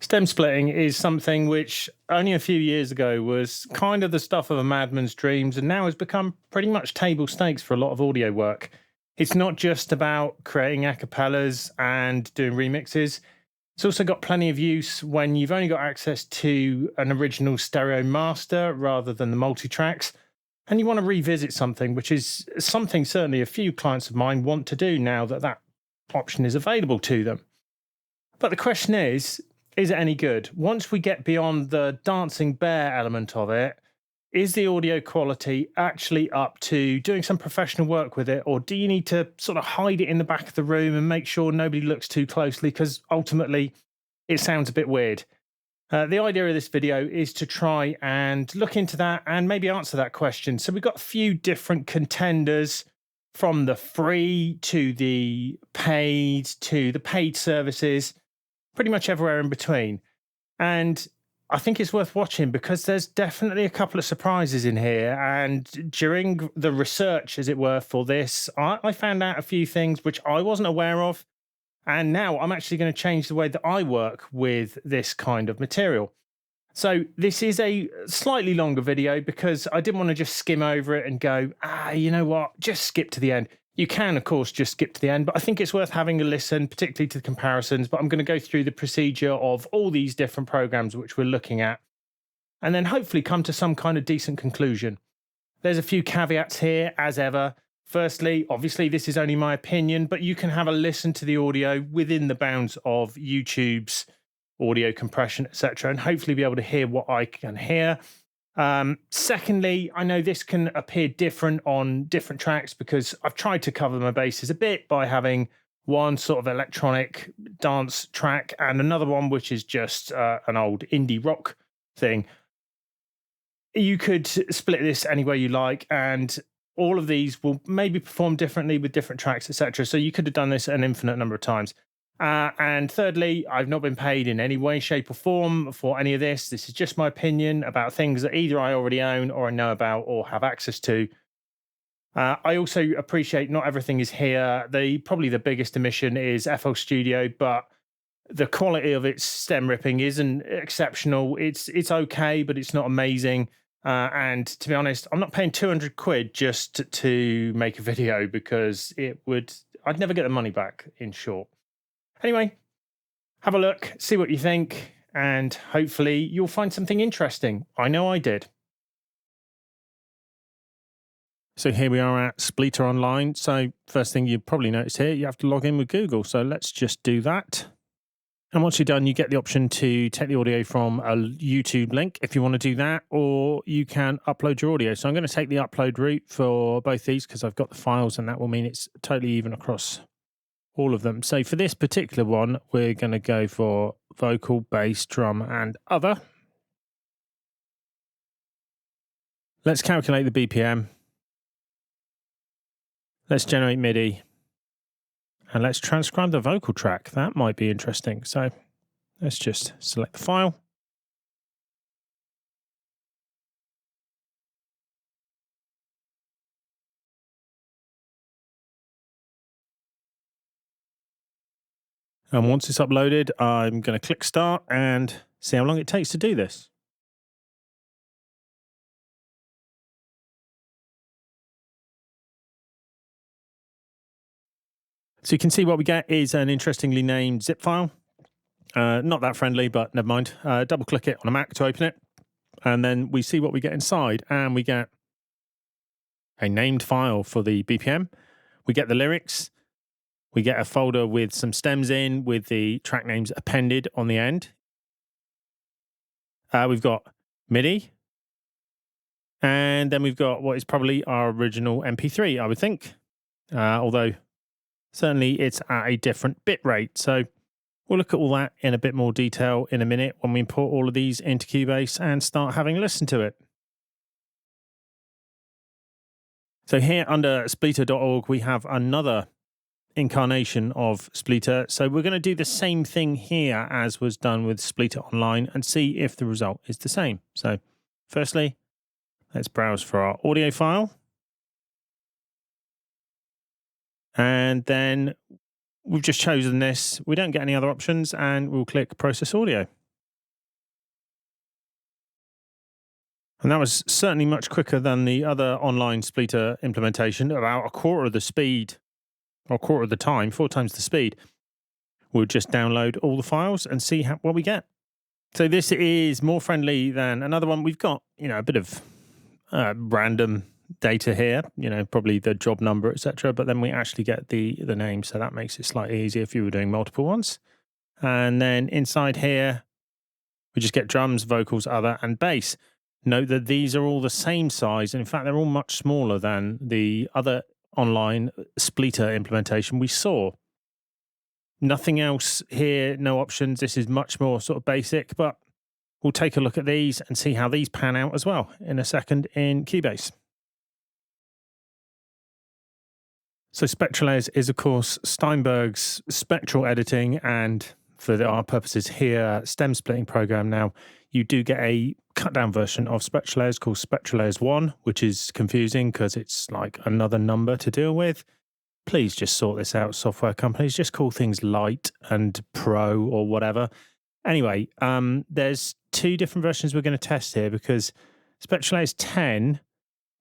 Stem splitting is something which only a few years ago was kind of the stuff of a madman's dreams and now has become pretty much table stakes for a lot of audio work. It's not just about creating acapellas and doing remixes. It's also got plenty of use when you've only got access to an original stereo master rather than the multi-tracks, and you want to revisit something, which is something certainly a few clients of mine want to do now that that option is available to them. But the question is it any good? Once we get beyond the dancing bear element of it, is the audio quality actually up to doing some professional work with it, or do you need to sort of hide it in the back of the room and make sure nobody looks too closely because ultimately it sounds a bit weird? The idea of this video is to try and look into that and maybe answer that question. So we've got a few different contenders, from the free to the paid services, pretty much everywhere in between. And I think it's worth watching because there's definitely a couple of surprises in here. And during the research, as it were, for this, I found out a few things which I wasn't aware of. And now I'm actually going to change the way that I work with this kind of material. So this is a slightly longer video because I didn't want to just skim over it and go, you know what, just skip to the end. You can, of course, just skip to the end, but I think it's worth having a listen, particularly to the comparisons. But I'm going to go through the procedure of all these different programs which we're looking at, and then hopefully come to some kind of decent conclusion. There's a few caveats here, as ever. Firstly, obviously, this is only my opinion, but you can have a listen to the audio within the bounds of YouTube's audio compression, etc., and hopefully be able to hear what I can hear. Secondly, I know this can appear different on different tracks because I've tried to cover my bases a bit by having one sort of electronic dance track and another one which is just an old indie rock thing. You could split this any way you like, and all of these will maybe perform differently with different tracks, etc. So you could have done this an infinite number of times. And thirdly, I've not been paid in any way, shape or form for any of this. This is just my opinion about things that either I already own or I know about or have access to. I also appreciate not everything is here. Probably the biggest omission is FL Studio, but the quality of its stem ripping isn't exceptional. It's okay, but it's not amazing. And to be honest, I'm not paying 200 quid just to make a video because I'd never get the money back, in short. Anyway, have a look, see what you think, and hopefully you'll find something interesting. I know I did. So here we are at Spleeter Online. So first thing you probably noticed here, you have to log in with Google. So let's just do that. And once you're done, you get the option to take the audio from a YouTube link if you want to do that, or you can upload your audio. So I'm going to take the upload route for both these because I've got the files, and that will mean it's totally even across all of them. So for this particular one, we're going to go for vocal, bass, drum, and other. Let's calculate the BPM. Let's generate MIDI. And let's transcribe the vocal track. That might be interesting. So let's just select the file. And once it's uploaded, I'm going to click start and see how long it takes to do this. So you can see what we get is an interestingly named zip file. Not that friendly, but never mind. Double click it on a Mac to open it. And then we see what we get inside. And we get a named file for the BPM. We get the lyrics. We get a folder with some stems in with the track names appended on the end. We've got MIDI. And then we've got what is probably our original MP3, I would think. Although certainly it's at a different bit rate. So we'll look at all that in a bit more detail in a minute when we import all of these into Cubase and start having a listen to it. So here under Spleeter.org, we have another incarnation of Spleeter. So we're going to do the same thing here as was done with Spleeter Online and see if the result is the same. So firstly, let's browse for our audio file. And then we've just chosen this. We don't get any other options, and we'll click Process Audio. And that was certainly much quicker than the other online Spleeter implementation, about a quarter of the speed, or a quarter of the time, 4 times the speed. We'll just download all the files and see what we get. So this is more friendly than another one. We've got, a bit of random data here, probably the job number, etc. But then we actually get the name, so that makes it slightly easier if you were doing multiple ones. And then inside here, we just get drums, vocals, other, and bass. Note that these are all the same size, and in fact, they're all much smaller than the other online Spleeter implementation we saw. Nothing else here, no options. This is much more sort of basic, but we'll take a look at these and see how these pan out as well in a second in Cubase. So Spectralayers is, of course, Steinberg's spectral editing, and for our purposes here, stem splitting program. Now, you do get a cut-down version of Spectralayers called Spectralayers 1, which is confusing because it's like another number to deal with. Please just sort this out, software companies. Just call things Light and Pro or whatever. Anyway, there's 2 different versions we're going to test here because Spectralayers 10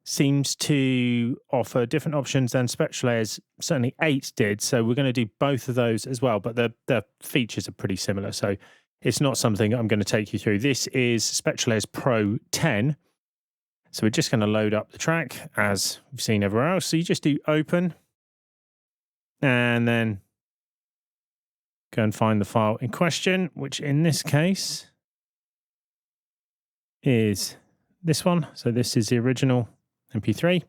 seems to offer different options than Spectralayers, certainly 8 did. So we're going to do both of those as well, but the features are pretty similar. So it's not something I'm going to take you through. This is Spectralayers Pro 10. So we're just going to load up the track as we've seen everywhere else. So you just do open and then go and find the file in question, which in this case is this one. So this is the original MP3.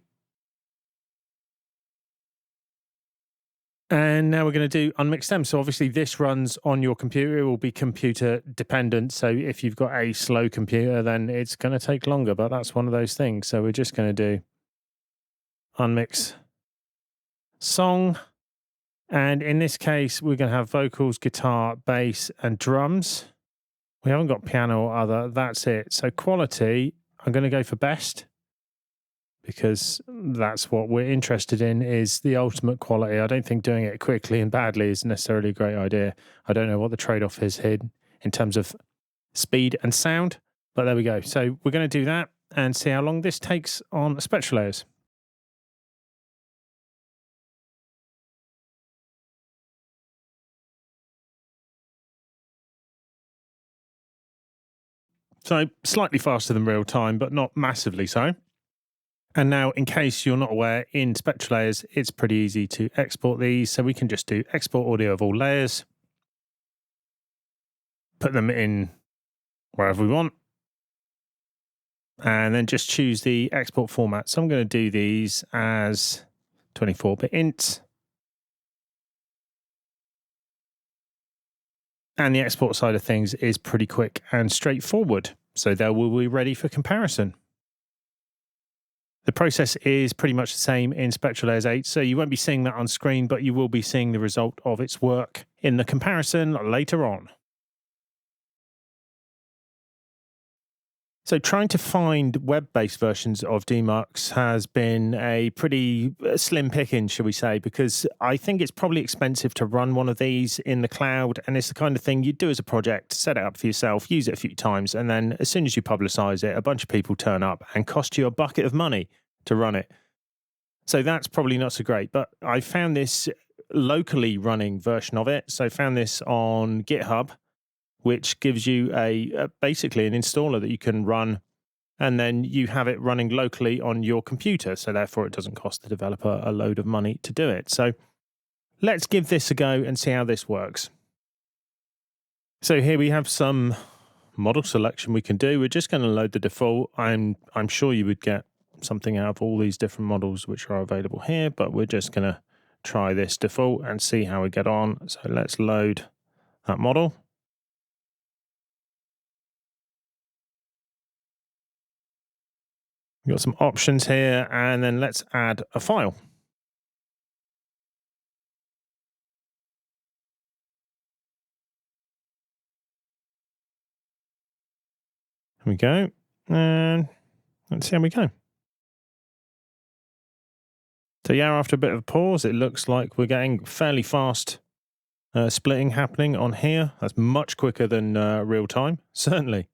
And now we're going to do unmixed stems. So obviously this runs on your computer. It will be computer dependent. So if you've got a slow computer, then it's going to take longer, but that's one of those things. So we're just going to do unmix song. And in this case, we're going to have vocals, guitar, bass, and drums. We haven't got piano or other. That's it. So quality, I'm going to go for best, because that's what we're interested in, is the ultimate quality. I don't think doing it quickly and badly is necessarily a great idea. I don't know what the trade-off is here in terms of speed and sound, but there we go. So we're going to do that and see how long this takes on Spectralayers. So slightly faster than real time, but not massively so. And now, in case you're not aware, in Spectralayers, it's pretty easy to export these. So we can just do export audio of all layers, put them in wherever we want, and then just choose the export format. So I'm going to do these as 24-bit int. And the export side of things is pretty quick and straightforward. So there will be ready for comparison. The process is pretty much the same in Spectralayers 8, so you won't be seeing that on screen, but you will be seeing the result of its work in the comparison later on. So trying to find web-based versions of Demucs has been a pretty slim picking, shall we say, because I think it's probably expensive to run one of these in the cloud, and it's the kind of thing you do as a project, set it up for yourself, use it a few times, and then as soon as you publicize it, a bunch of people turn up and cost you a bucket of money to run it. So that's probably not so great, but I found this locally running version of it. So I found this on GitHub, which gives you basically an installer that you can run, and then you have it running locally on your computer. So therefore, it doesn't cost the developer a load of money to do it. So let's give this a go and see how this works. So here we have some model selection we can do. We're just going to load the default. I'm sure you would get something out of all these different models which are available here, but we're just going to try this default and see how we get on. So let's load that model. We've got some options here, and then let's add a file. Here we go, and let's see how we go. So yeah, after a bit of a pause, it looks like we're getting fairly fast splitting happening on here. That's much quicker than real time, certainly.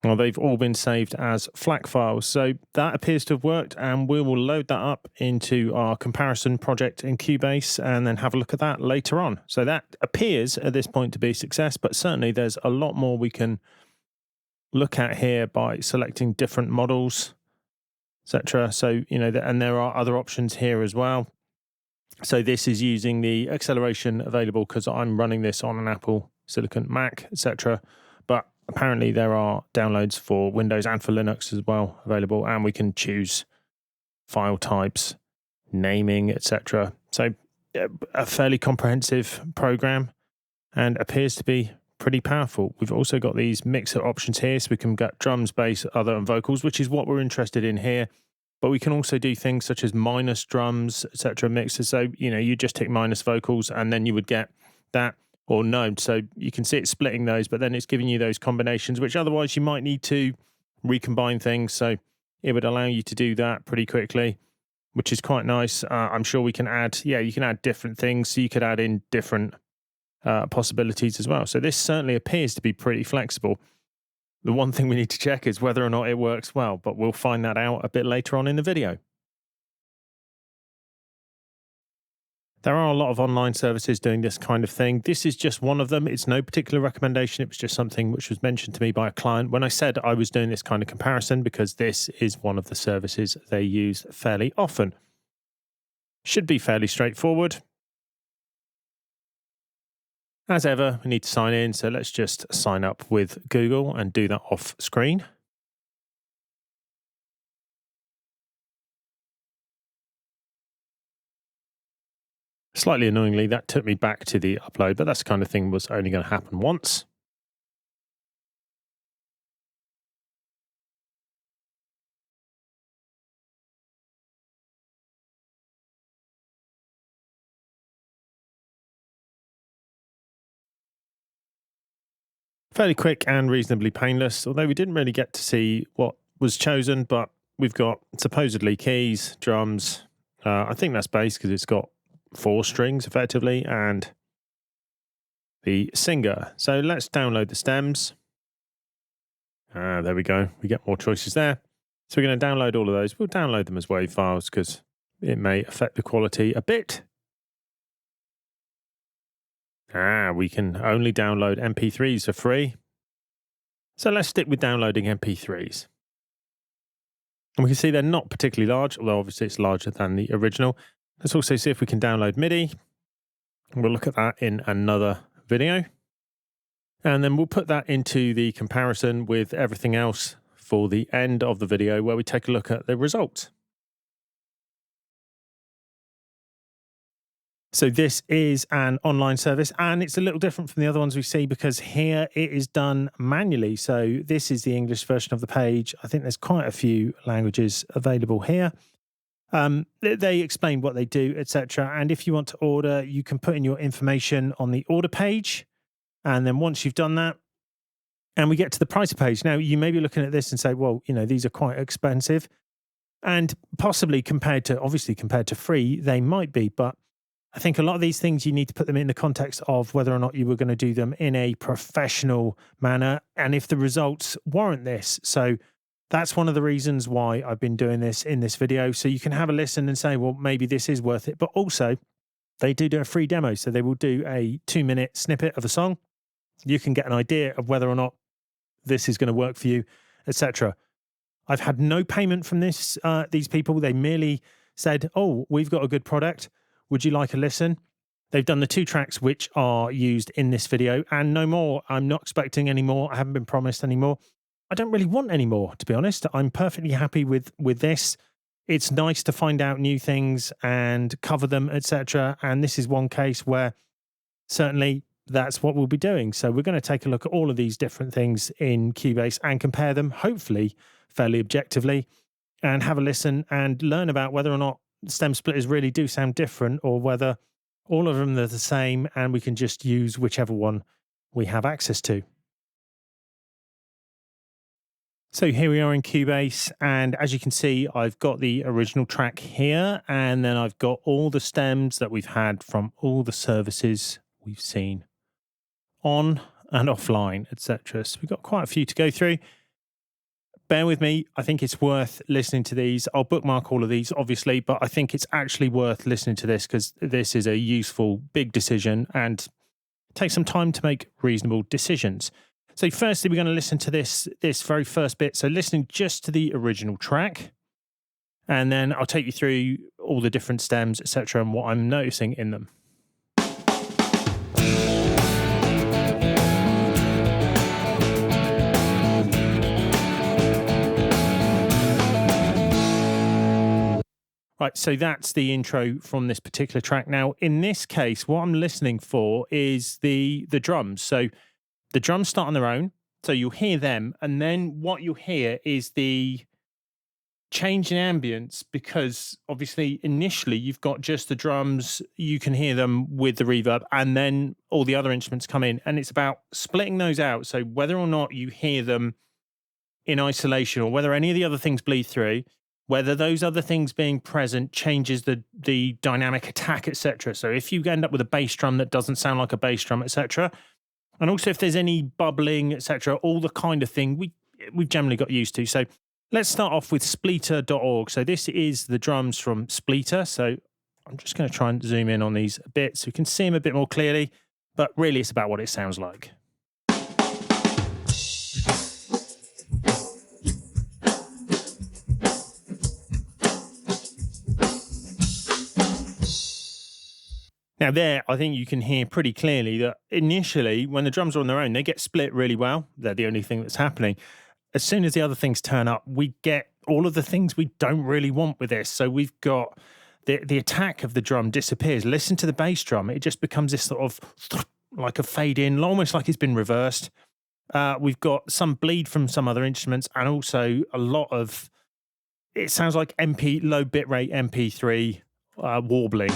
Well, they've all been saved as FLAC files. So that appears to have worked, and we will load that up into our comparison project in Cubase and then have a look at that later on. So that appears at this point to be a success, but certainly there's a lot more we can look at here by selecting different models, etc. So, and there are other options here as well. So this is using the acceleration available because I'm running this on an Apple Silicon Mac, etc. But apparently there are downloads for Windows and for Linux as well available, and we can choose file types, naming, etc. So a fairly comprehensive program and appears to be pretty powerful. We've also got these mixer options here, so we can get drums, bass, other, and vocals, which is what we're interested in here. But we can also do things such as minus drums, etc. mixers. So, you just tick minus vocals and then you would get that, or no. So you can see it splitting those, but then it's giving you those combinations, which otherwise you might need to recombine things. So it would allow you to do that pretty quickly, which is quite nice. I'm sure we can add, you can add different things. So you could add in different possibilities as well. So this certainly appears to be pretty flexible. The one thing we need to check is whether or not it works well, but we'll find that out a bit later on in the video. There are a lot of online services doing this kind of thing. This is just one of them. It's no particular recommendation. It was just something which was mentioned to me by a client when I said I was doing this kind of comparison, because this is one of the services they use fairly often. Should be fairly straightforward. As ever, we need to sign in, so let's just sign up with Google and do that off screen. Slightly annoyingly, that took me back to the upload, but that's the kind of thing was only going to happen once. Fairly quick and reasonably painless, although we didn't really get to see what was chosen, but we've got supposedly keys, drums. I think that's bass because it's got 4 strings effectively, and the singer. So let's download the stems. There we go. We get more choices there. So we're going to download all of those. We'll download them as WAV files because it may affect the quality a bit. We can only download MP3s for free. So let's stick with downloading MP3s. And we can see they're not particularly large, although obviously it's larger than the original. Let's also see if we can download MIDI. We'll look at that in another video. And then we'll put that into the comparison with everything else for the end of the video, where we take a look at the results. So this is an online service, and it's a little different from the other ones we see because here it is done manually. So this is the English version of the page. I think there's quite a few languages available here. They explain what they do, etc. And if you want to order, you can put in your information on the order page. And then once you've done that, and we get to the price page. Now, you may be looking at this and say, well, these are quite expensive. And possibly compared to free, they might be. But I think a lot of these things, you need to put them in the context of whether or not you were going to do them in a professional manner and if the results warrant this. So that's one of the reasons why I've been doing this in this video. So you can have a listen and say, well, maybe this is worth it. But also, they do a free demo. So they will do a 2-minute snippet of a song. You can get an idea of whether or not this is going to work for you, etc. I've had no payment from these people. They merely said, oh, we've got a good product. Would you like a listen? They've done the 2 tracks which are used in this video and no more. I'm not expecting any more. I haven't been promised any more. I don't really want any more, to be honest. I'm perfectly happy with this. It's nice to find out new things and cover them, etc. And this is one case where certainly that's what we'll be doing. So we're going to take a look at all of these different things in Cubase and compare them, hopefully fairly objectively, and have a listen and learn about whether or not stem splitters really do sound different or whether all of them are the same and we can just use whichever one we have access to. So here we are in Cubase, and as you can see, I've got the original track here, and then I've got all the stems that we've had from all the services we've seen on and offline, etc. So we've got quite a few to go through. bear with me. I think it's worth listening to these. I'll bookmark all of these, obviously, but I think it's actually worth listening to this because this is a useful, big decision and take some time to make reasonable decisions. So firstly, we're going to listen to this very first bit. So listening just to the original track, and then I'll take you through all the different stems, etc., and what I'm noticing in them. Right, so that's the intro from this particular track. Now, in this case, what I'm listening for is the drums. So the drums start on their own, so you'll hear them, and then what you'll hear is the change in ambience, because obviously initially you've got just the drums, you can hear them with the reverb, and then all the other instruments come in, and it's about splitting those out. So whether or not you hear them in isolation or whether any of the other things bleed through, whether those other things being present changes the dynamic attack, etc. So if you end up with a bass drum that doesn't sound like a bass drum, etc., and also if there's any bubbling, etc., all the kind of thing we've generally got used to. So let's start off with Spleeter.org. So this is the drums from Spleeter. So I'm just going to try and zoom in on these a bit so you can see them a bit more clearly, but really it's about what it sounds like. Now there, I think you can hear pretty clearly that initially, when the drums are on their own, they get split really well. They're the only thing that's happening. As soon as the other things turn up, we get all of the things we don't really want with this. So we've got the attack of the drum disappears. Listen to the bass drum. It just becomes this sort of like a fade in, almost like it's been reversed. We've got some bleed from some other instruments, and also a lot of, it sounds like low bitrate MP3 warbling.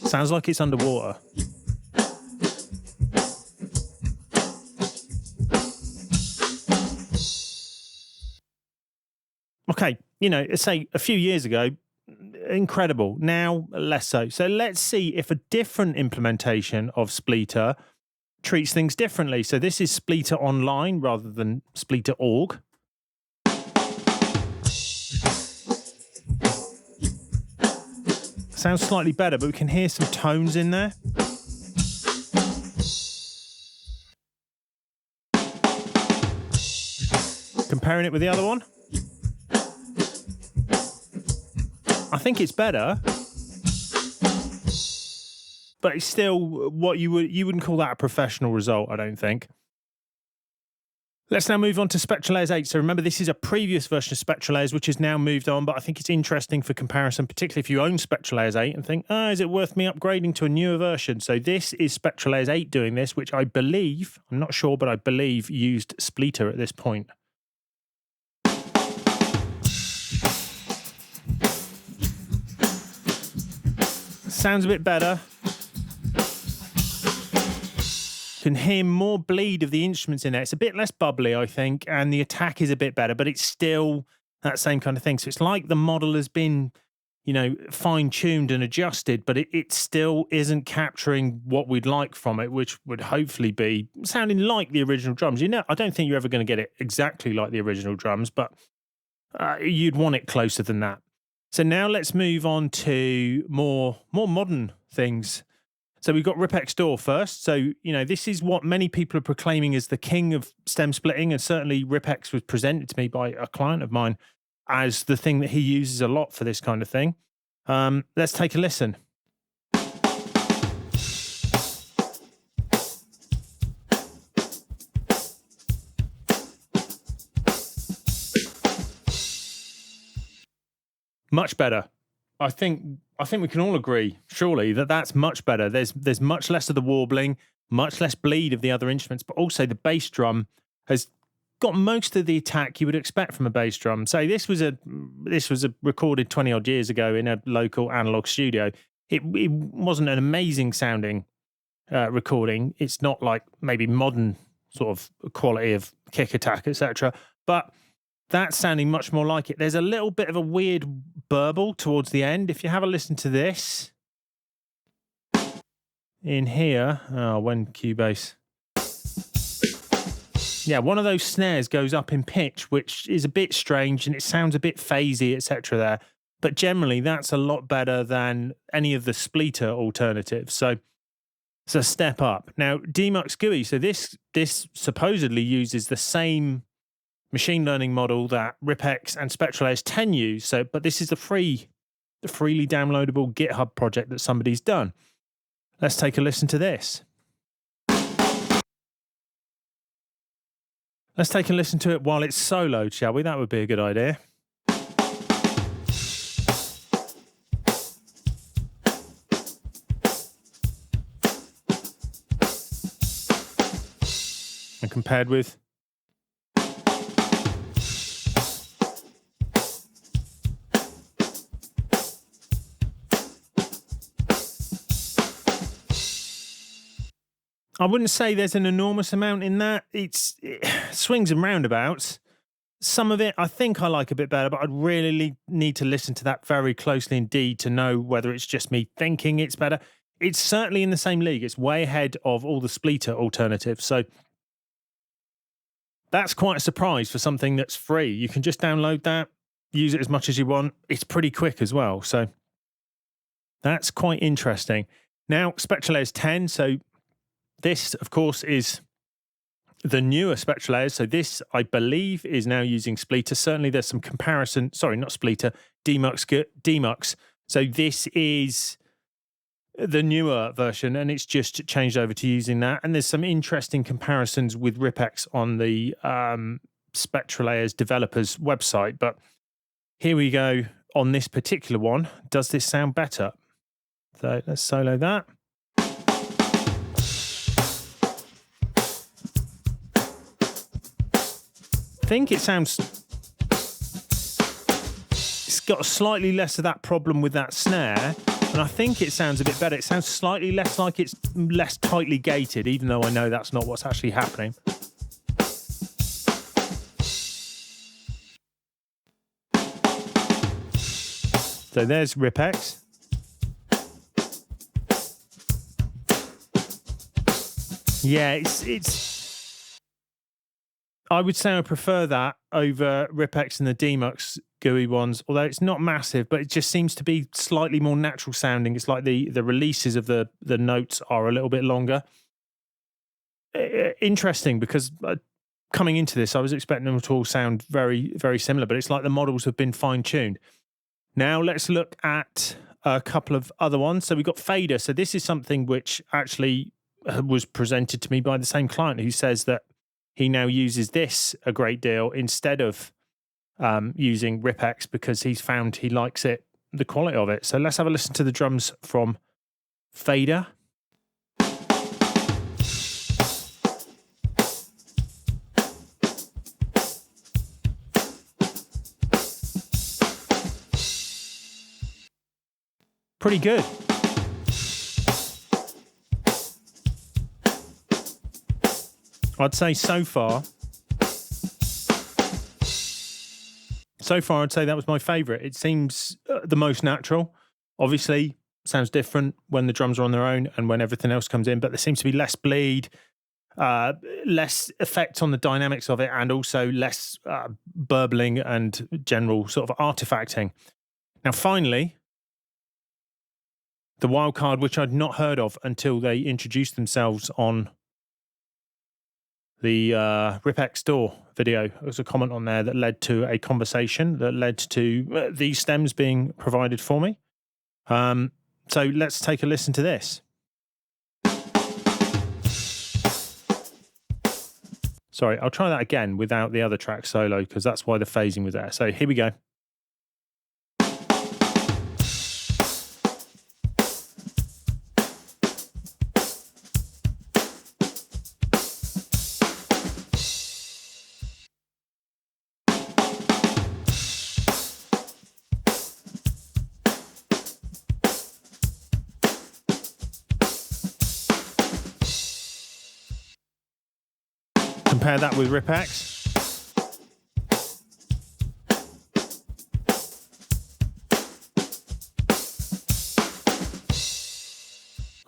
Sounds like it's underwater. Okay, say a few years ago, incredible. Now, less so. So let's see if a different implementation of Spleeter treats things differently. So this is Spleeter Online rather than Spleeter Org. Sounds slightly better, but we can hear some tones in there. Comparing it with the other one, I think it's better, but it's still what you wouldn't call that a professional result, I don't think. Let's now move on to Spectralayers 8. So remember, this is a previous version of Spectralayers, which has now moved on, but I think it's interesting for comparison, particularly if you own Spectralayers 8 and think, is it worth me upgrading to a newer version? So this is Spectralayers 8 doing this, which I believe, I'm not sure, but I believe used Spleeter at this point. Sounds a bit better. Can hear more bleed of the instruments in there. It's a bit less bubbly, I think, and the attack is a bit better, but it's still that same kind of thing. So it's like the model has been, fine-tuned and adjusted, but it still isn't capturing what we'd like from it, which would hopefully be sounding like the original drums. I don't think you're ever going to get it exactly like the original drums, but you'd want it closer than that. So now let's move on to more modern things. So we've got Ripx-DAW first. So, this is what many people are proclaiming as the king of stem splitting, and certainly Ripx was presented to me by a client of mine as the thing that he uses a lot for this kind of thing. Let's take a listen. Much better. I think we can all agree, surely, that that's much better. There's much less of the warbling, much less bleed of the other instruments, but also the bass drum has got most of the attack you would expect from a bass drum. So this was a recorded 20 odd years ago in a local analog studio. It wasn't an amazing sounding recording. It's not like maybe modern sort of quality of kick attack, etc. But that's sounding much more like it. There's a little bit of a weird burble towards the end. If you have a listen to this in here, when Cubase, Yeah, one of those snares goes up in pitch, which is a bit strange and it sounds a bit phasey, etc. there. But generally, that's a lot better than any of the Spleeter alternatives. So it's a step up. Now, Demucs GUI. So this supposedly uses the same machine learning model that Ripex and Spectralayers 10 use. So, but this is the freely downloadable GitHub project that somebody's done. Let's take a listen to this. Let's take a listen to it while it's soloed, shall we? That would be a good idea. And compared with I wouldn't say there's an enormous amount in that. It swings and roundabouts. Some of it I think I like a bit better, but I'd really need to listen to that very closely indeed to know whether it's just me thinking it's better. It's certainly in the same league. It's way ahead of all the Spleeter alternatives. So that's quite a surprise for something that's free. You can just download that, use it as much as you want. It's pretty quick as well. So that's quite interesting. Now, Spectralayers 10. So this, of course, is the newer Spectralayers. So this, I believe, is now using Spleeter. Certainly there's some comparison. Sorry, not Spleeter, Demucs. So this is the newer version, and it's just changed over to using that. And there's some interesting comparisons with Ripex on the Spectralayers developers website. But here we go on this particular one. Does this sound better? So let's solo that. I think it sounds, it's got slightly less of that problem with that snare, and I think it sounds a bit better. It sounds slightly less like it's less tightly gated, even though I know that's not what's actually happening. So there's Ripex. Yeah, it's I would say I prefer that over Ripex and the Demucs GUI ones, although it's not massive, but it just seems to be slightly more natural sounding. It's like the releases of the notes are a little bit longer. Interesting, because coming into this, I was expecting them to all sound very, very similar, but it's like the models have been fine-tuned. Now let's look at a couple of other ones. So we've got Fader. So this is something which actually was presented to me by the same client who says that he now uses this a great deal instead of using Ripex because he's found he likes it, the quality of it. So let's have a listen to the drums from Fader. Pretty good. I'd say so far, I'd say that was my favourite. It seems the most natural. Obviously, sounds different when the drums are on their own and when everything else comes in, but there seems to be less bleed, less effect on the dynamics of it, and also less burbling and general sort of artifacting. Now, finally, the wild card, which I'd not heard of until they introduced themselves on the Ripex Store video. There was a comment on there that led to a conversation that led to these stems being provided for me. So let's take a listen to this. Sorry, I'll try that again without the other track solo because that's why the phasing was there. So here we go. Compare that with Ripex.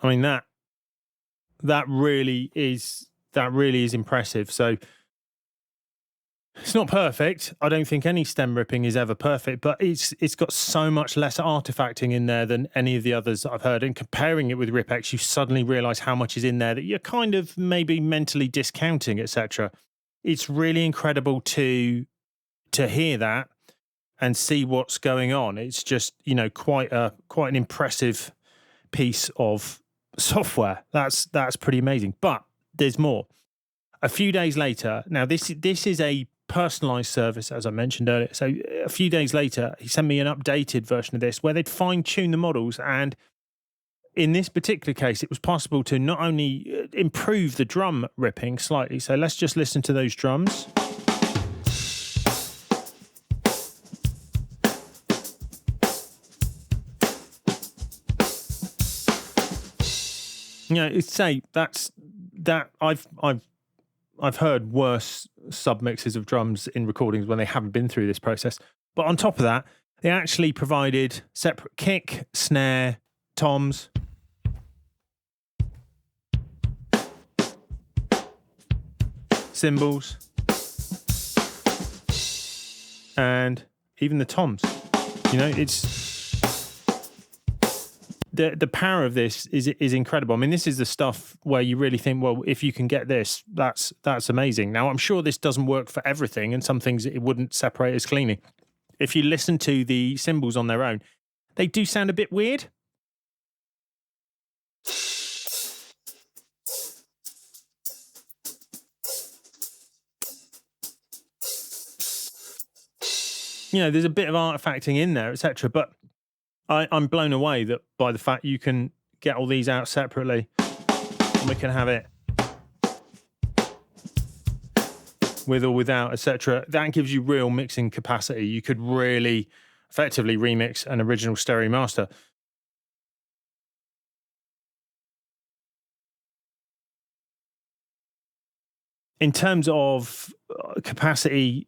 I mean that really is impressive. So It's not perfect. I don't think any stem ripping is ever perfect, but it's got so much less artifacting in there than any of the others that I've heard. And comparing it with RipX, you suddenly realise how much is in there that you're kind of maybe mentally discounting, etc. It's really incredible to hear that and see what's going on. It's just, you know, quite an impressive piece of software. That's pretty amazing. But there's more. A few days later, now this is a personalized service, as I mentioned earlier. So a few days later, he sent me an updated version of this where they'd fine-tune the models. And in this particular case, it was possible to not only improve the drum ripping slightly. So let's just listen to those drums. You know, it's I've heard worse submixes of drums in recordings when they haven't been through this process. But on top of that, they actually provided separate kick, snare, toms, cymbals, and even the toms. You know, it's the power of this is incredible. I mean, this is the stuff where you really think, well, if you can get this, that's amazing. Now, I'm sure this doesn't work for everything, and some things it wouldn't separate as cleanly. If you listen to the cymbals on their own, they do sound a bit weird. You know, there's a bit of artifacting in there, etc. But I'm blown away by the fact you can get all these out separately, and we can have it with or without, etc. That gives you real mixing capacity. You could really effectively remix an original stereo master. In terms of capacity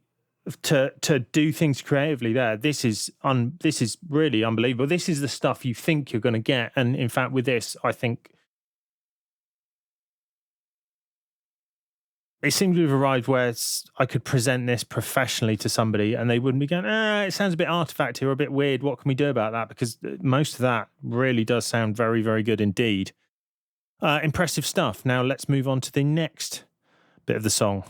to do things creatively this is really unbelievable. This is the stuff you think you're going to get, and in fact with this, I think it seems to have arrived where I could present this professionally to somebody and they wouldn't be going, it sounds a bit artifacty or a bit weird, what can we do about that? Because most of that really does sound very, very good indeed. Impressive stuff. Now let's move on to the next bit of the song.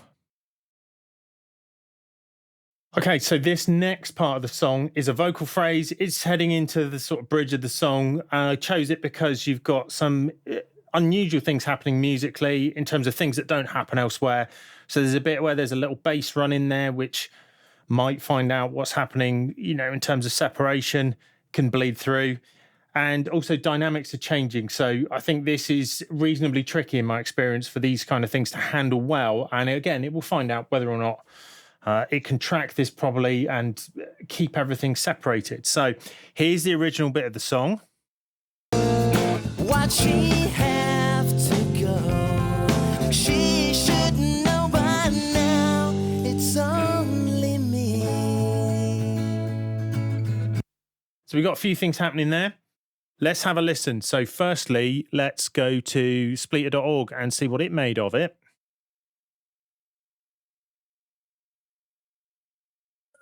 Okay, so this next part of the song is a vocal phrase. It's heading into the sort of bridge of the song. I chose it because you've got some unusual things happening musically in terms of things that don't happen elsewhere. So there's a bit where there's a little bass run in there, which might find out what's happening, you know, in terms of separation, can bleed through. And also dynamics are changing. So I think this is reasonably tricky in my experience for these kind of things to handle well. And again, it will find out whether or not it can track this properly and keep everything separated. So here's the original bit of the song. Why'd she have to go? She should know by now. It's only me. So we've got a few things happening there. Let's have a listen. So firstly, let's go to Spleeter.org and see what it made of it.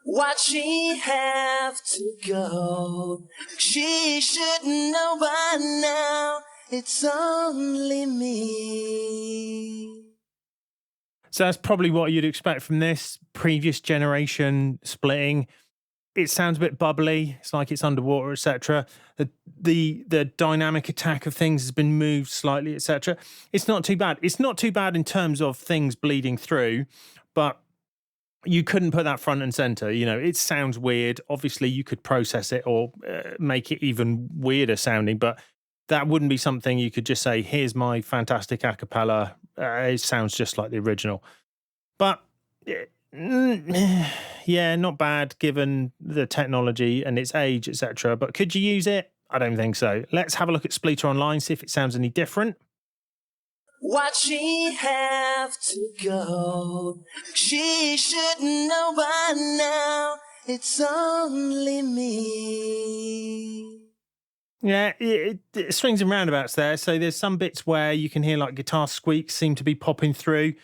Why'd she have to go? She should know by now. It's only me. So that's probably what you'd expect from this previous generation splitting. It sounds a bit bubbly. It's like it's underwater, etc. The dynamic attack of things has been moved slightly, etc. It's not too bad. It's not too bad in terms of things bleeding through, but you couldn't put that front and center. You know, it sounds weird. Obviously, you could process it or make it even weirder sounding, but that wouldn't be something you could just say, here's my fantastic a cappella. It sounds just like the original. But yeah, not bad given the technology and its age, etc. But could you use it? I don't think so. Let's have a look at Spleeter Online, see if it sounds any different. Why'd she have to go? She should know by now. It's only me. Yeah, it swings and roundabouts there. So there's some bits where you can hear like guitar squeaks seem to be popping through.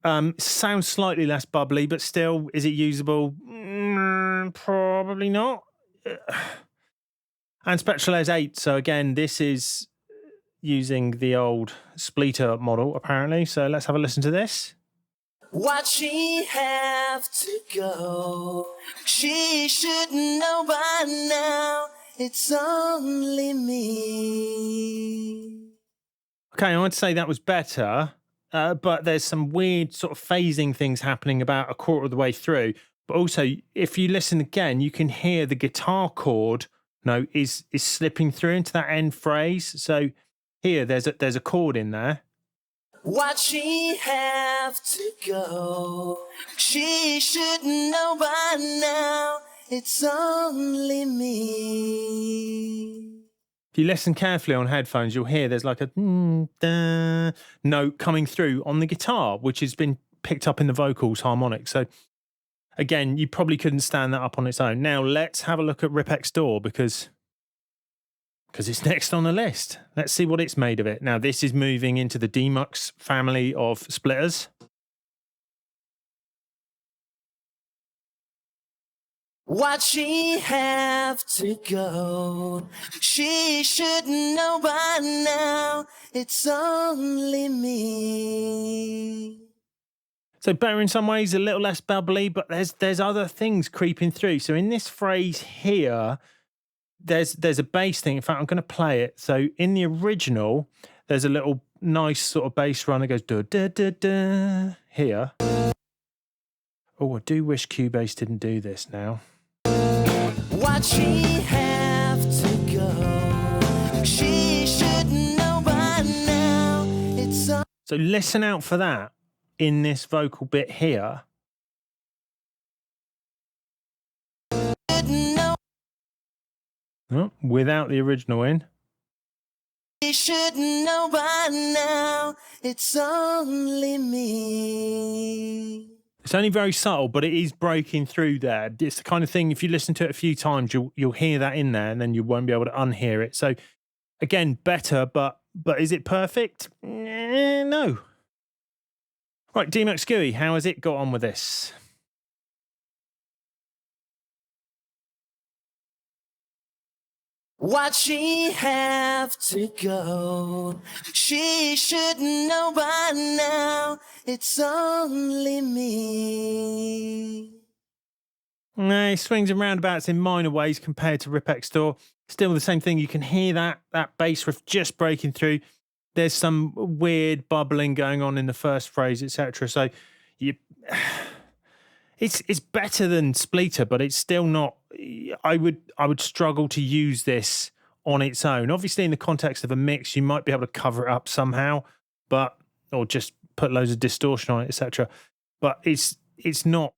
Sounds slightly less bubbly, but still, is it usable? Probably not. And Spectralayers 8. So again, this is using the old Spleeter model, apparently. So let's have a listen to this. Why'd she have to go? She should know by now. It's only me. Okay, I would say that was better, but there's some weird sort of phasing things happening about a quarter of the way through. But also, if you listen again, you can hear the guitar chord note is slipping through into that end phrase. So here, there's a chord in there. Why'd she have to go? She should know by now. It's only me. If you listen carefully on headphones, you'll hear there's like a note coming through on the guitar, which has been picked up in the vocals harmonic. So again, you probably couldn't stand that up on its own. Now let's have a look at Rip-X-Door because it's next on the list. Let's see what it's made of it. Now this is moving into the Demucs family of splitters. Why'd she have to go? She should know by now. It's only me. So better in some ways, a little less bubbly, but there's other things creeping through. So in this phrase here, there's a bass thing. In fact, I'm going to play it. So in the original, there's a little nice sort of bass run that goes da da da da here. Oh, I do wish Cubase didn't do this now. Why'd she have to go? She should know by now. It's so listen out for that in this vocal bit here. Oh, without the original in. She should know by now. It's only me. It's only very subtle, but it is breaking through there. It's the kind of thing, if you listen to it a few times, you'll hear that in there, and then you won't be able to unhear it. So, again, better, but is it perfect? No. Right, Demucs GUI, how has it got on with this? Why'd she have to go? She should know by now. It's only me. No, it swings and roundabouts in minor ways compared to Rip-X-Door. Still the same thing. You can hear that bass riff just breaking through. There's some weird bubbling going on in the first phrase, etc. So it's better than Spleeter, but it's still not. I would struggle to use this on its own. Obviously, in the context of a mix, you might be able to cover it up somehow, or just put loads of distortion on it, etc. But it's not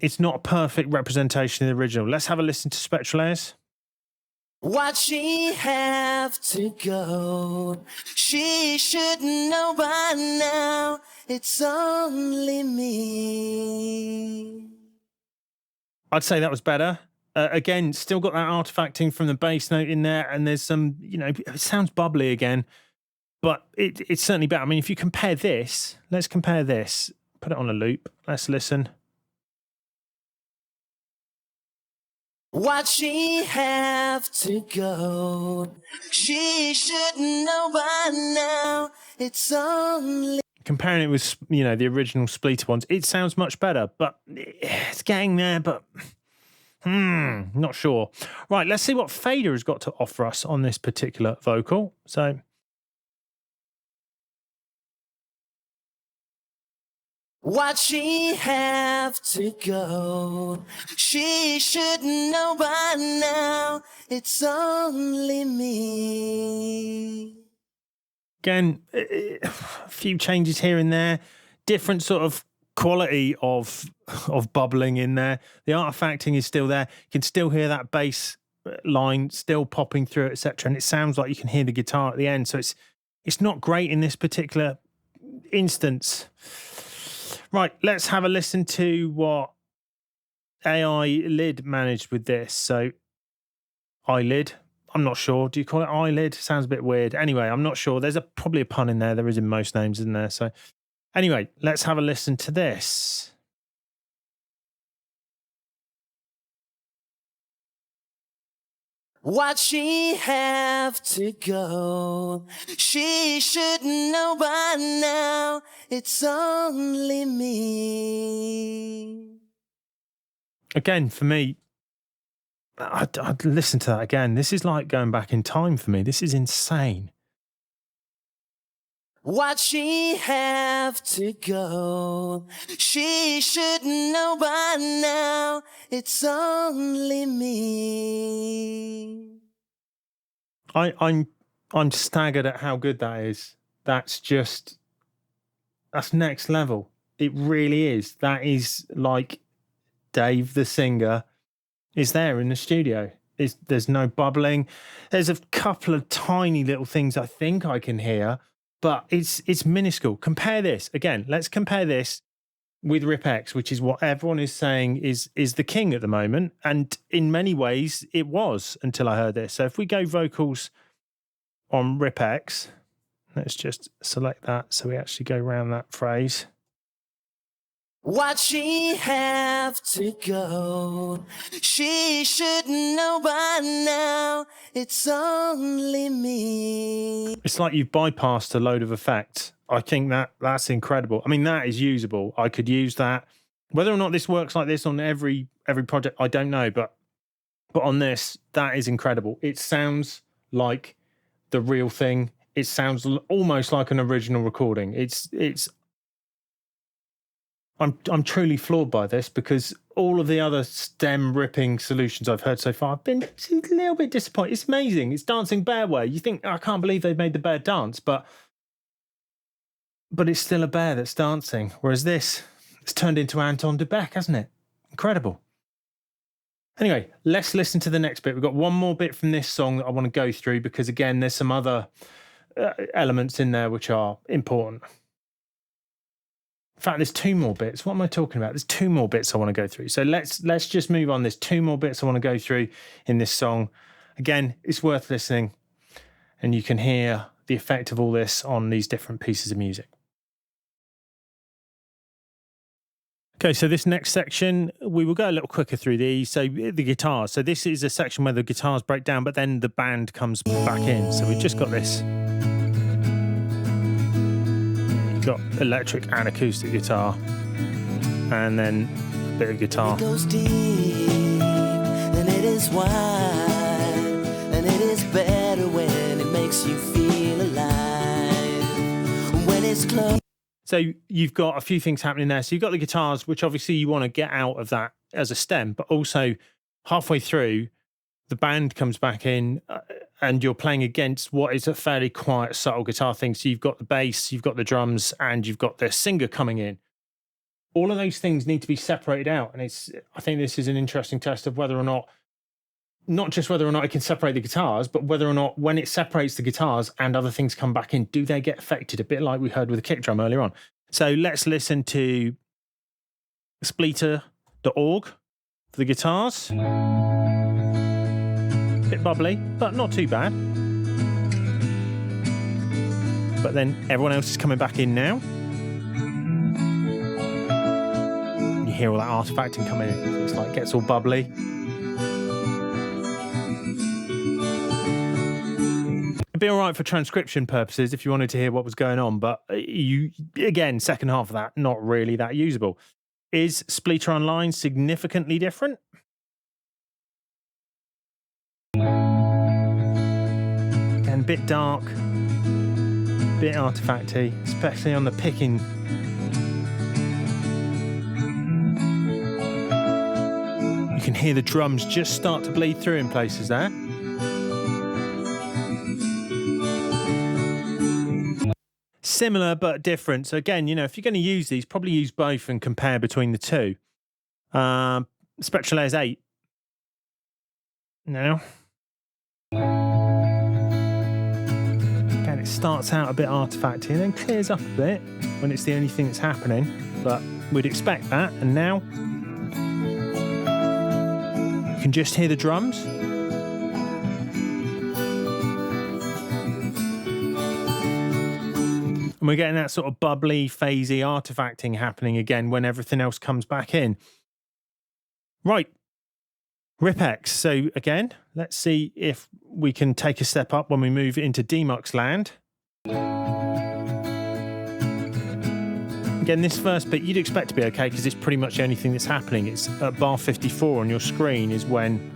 a perfect representation of the original. Let's have a listen to Spectralayers. Why'd she have to go? She should know by now. It's only me. I'd say that was better. Again, still got that artifacting from the bass note in there, and there's some, it sounds bubbly again, but it's certainly better. I mean, if you compare this, let's compare this. Put it on a loop. Let's listen. Why'd she have to go? She should know by now. It's only... Comparing it with, the original Spleeter ones, it sounds much better, but it's getting there, but not sure. Right, let's see what Fader has got to offer us on this particular vocal. So... Why'd she have to go? She should know by now. It's only me. Again, a few changes here and there. Different sort of quality of bubbling in there. The artifacting is still there. You can still hear that bass line still popping through, etc. And it sounds like you can hear the guitar at the end. So it's not great in this particular instance. Right, let's have a listen to what ai-lyd managed with this. So, ai-lyd, I'm not sure. Do you call it ai-lyd? Sounds a bit weird. Anyway, I'm not sure. There's probably a pun in there. There is in most names, isn't there? So, Anyway, let's have a listen to this. Why'd she have to go? She should know by now. It's only me. Again, for me, I'd listen to that again. This is like going back in time for me. This is insane. Why'd she have to go? She should know by now. It's only me. I'm staggered at how good that is. That's next level. It really is. That is like Dave the singer is there in the studio. There's no bubbling. There's a couple of tiny little things I think I can hear, but it's minuscule. Compare this again. Let's compare this with RipX, which is what everyone is saying is the king at the moment, and in many ways it was until I heard this. So if we go vocals on RipX, let's just select that so we actually go around that phrase. Why'd she have to go? She should know by now. It's only me. It's like you've bypassed a load of effects. I think that's incredible. I mean, that is usable. I could use that. Whether or not this works like this on every project, I don't know. But on this, that is incredible. It sounds like the real thing. It sounds almost like an original recording. I'm truly floored by this, because all of the other stem ripping solutions I've heard so far, I've been a little bit disappointed. It's amazing. It's dancing bear way. You think, I can't believe they've made the bear dance, but it's still a bear that's dancing. Whereas this, it's turned into Anton de Beck, hasn't it? Incredible. Anyway, let's listen to the next bit. We've got one more bit from this song that I want to go through, because again, there's some other elements in there which are important. In fact, there's two more bits. What am I talking about? There's two more bits I want to go through. So let's just move on. There's two more bits I want to go through in this song. Again, it's worth listening, and you can hear the effect of all this on these different pieces of music. Okay, so this next section, we will go a little quicker through these. So the guitars. So this is a section where the guitars break down, but then the band comes back in. So we've just got this. Got electric and acoustic guitar, and then a bit of guitar. It goes deep, and it is wide, and it is better when it makes you feel alive. When it's close. So you've got a few things happening there. So you've got the guitars, which obviously you want to get out of that as a stem, but also halfway through, the band comes back in, and you're playing against what is a fairly quiet, subtle guitar thing. So you've got the bass, you've got the drums, and you've got the singer coming in. All of those things need to be separated out. And I think this is an interesting test of whether or not just whether or not it can separate the guitars, but whether or not when it separates the guitars and other things come back in, do they get affected? A bit like we heard with the kick drum earlier on. So let's listen to Spleeter.org for the guitars. Bit bubbly, but not too bad. But then everyone else is coming back in now. You hear all that artifacting coming in. So it's like gets all bubbly. It'd be all right for transcription purposes if you wanted to hear what was going on, but again, second half of that, not really that usable. Is Spleeter Online significantly different? Again, bit dark, bit artifacty, especially on the picking. You can hear the drums just start to bleed through in places there. Similar but different. So again, if you're going to use these, probably use both and compare between the two. Spectralayers 8. Now. Again, it starts out a bit artifacty and then clears up a bit when it's the only thing that's happening. But we'd expect that. And now you can just hear the drums. And we're getting that sort of bubbly, phasey artifacting happening again when everything else comes back in. Right. Ripex. So again, let's see if we can take a step up when we move into Demucs land. Again, this first bit you'd expect to be okay because it's pretty much the only thing that's happening. It's at bar 54 on your screen is when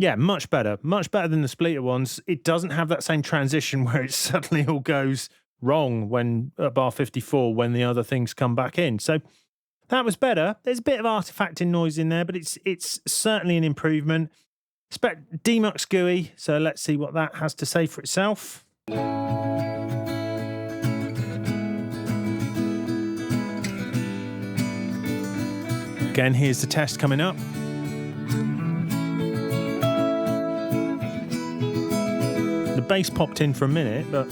yeah, much better than the Spleeter ones. It doesn't have that same transition where it suddenly all goes wrong when at bar 54 when the other things come back in. So that was better. There's a bit of artifacting noise in there, but it's certainly an improvement. Demucs GUI, so let's see what that has to say for itself. Again, here's the test coming up. The bass popped in for a minute, but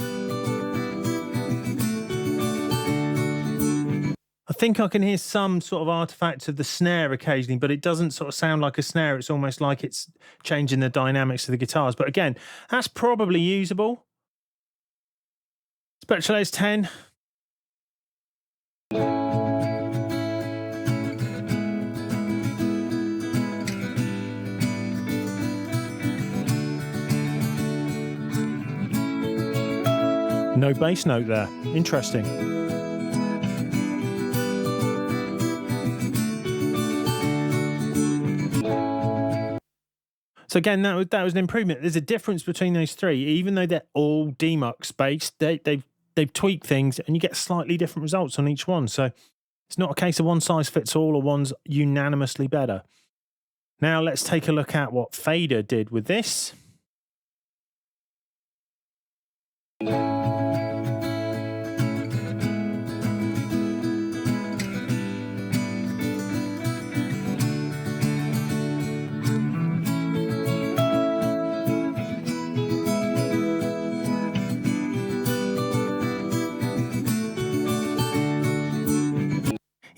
I think I can hear some sort of artifacts of the snare occasionally, but it doesn't sort of sound like a snare. It's almost like it's changing the dynamics of the guitars. But again, that's probably usable. Spectralayers 10. No bass note there. Interesting. So again, that was an improvement. There's a difference between those three, even though they're all Demucs based. They've tweaked things, and you get slightly different results on each one. So it's not a case of one size fits all or one's unanimously better. Now let's take a look at what Fader did with this.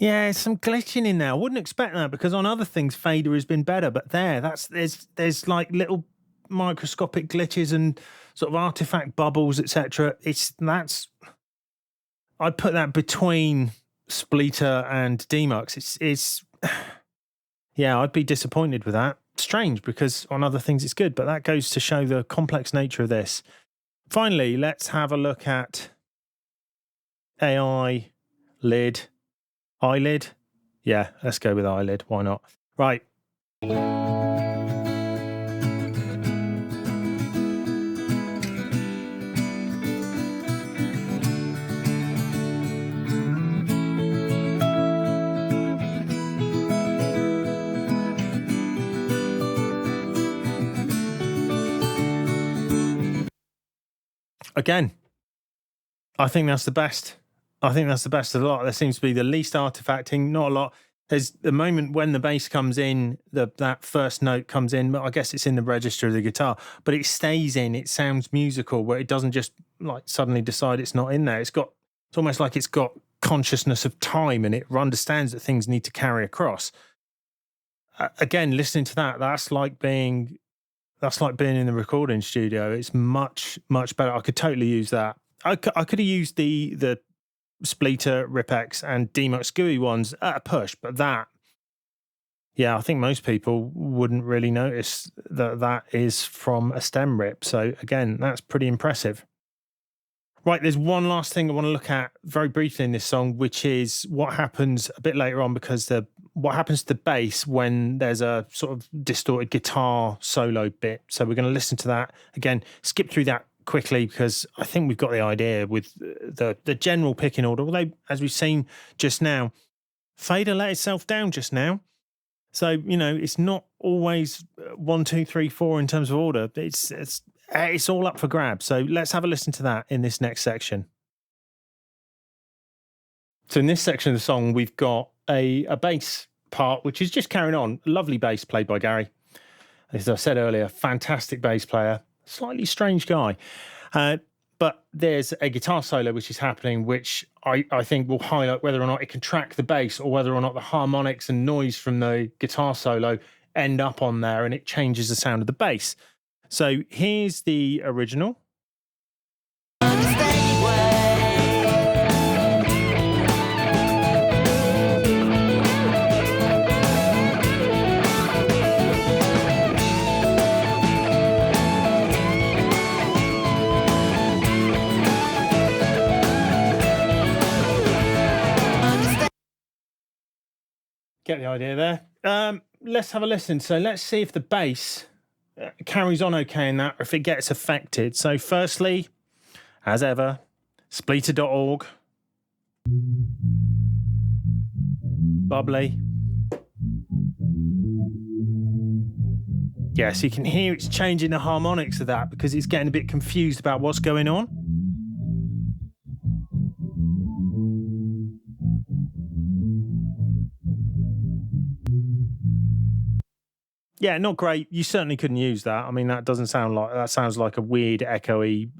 Yeah, some glitching in there. I wouldn't expect that because on other things, Fader has been better. But there's like little microscopic glitches and sort of artifact bubbles, etc. I'd put that between Spleeter and Demucs. It's yeah, I'd be disappointed with that. Strange because on other things it's good, but that goes to show the complex nature of this. Finally, let's have a look at ai-lyd. ai-lyd? Yeah, let's go with ai-lyd. Why not? Right. Again, I think that's the best. I think that's the best of the lot. There seems to be the least artifacting, not a lot. There's the moment when the bass comes in, that first note comes in, but I guess it's in the register of the guitar, but it stays in, it sounds musical, where it doesn't just like suddenly decide it's not in there. It's almost like it's got consciousness of time and it understands that things need to carry across. Again, listening to that, that's like being in the recording studio. It's much, much better. I could totally use that. I could have used the Spleeter, Ripex, and Demucs GUI ones at a push, but that, yeah, I think most people wouldn't really notice that is from a stem rip. So again, that's pretty impressive. Right, there's one last thing I want to look at very briefly in this song, which is what happens a bit later on, because what happens to the bass when there's a sort of distorted guitar solo bit. So we're going to listen to that. Again, skip through that quickly because I think we've got the idea with the general picking order, although as we've seen just now, Fader let itself down just now. So, you know, it's not always 1, 2, 3, 4 in terms of order. It's all up for grabs. So let's have a listen to that in this next section. So in this section of the song, we've got a bass part, which is just carrying on. Lovely bass played by Gary. As I said earlier, fantastic bass player, slightly strange guy. But there's a guitar solo which is happening, which I think will highlight whether or not it can track the bass, or whether or not the harmonics and noise from the guitar solo end up on there and it changes the sound of the bass. So here's the original. Get the idea there. Let's have a listen. So let's see if the bass carries on okay in that, or if it gets affected. So firstly, as ever, Spleeter.org. Bubbly. Yeah, so you can hear it's changing the harmonics of that because it's getting a bit confused about what's going on. Yeah, not great. You certainly couldn't use that. I mean, that sounds like a weird echoey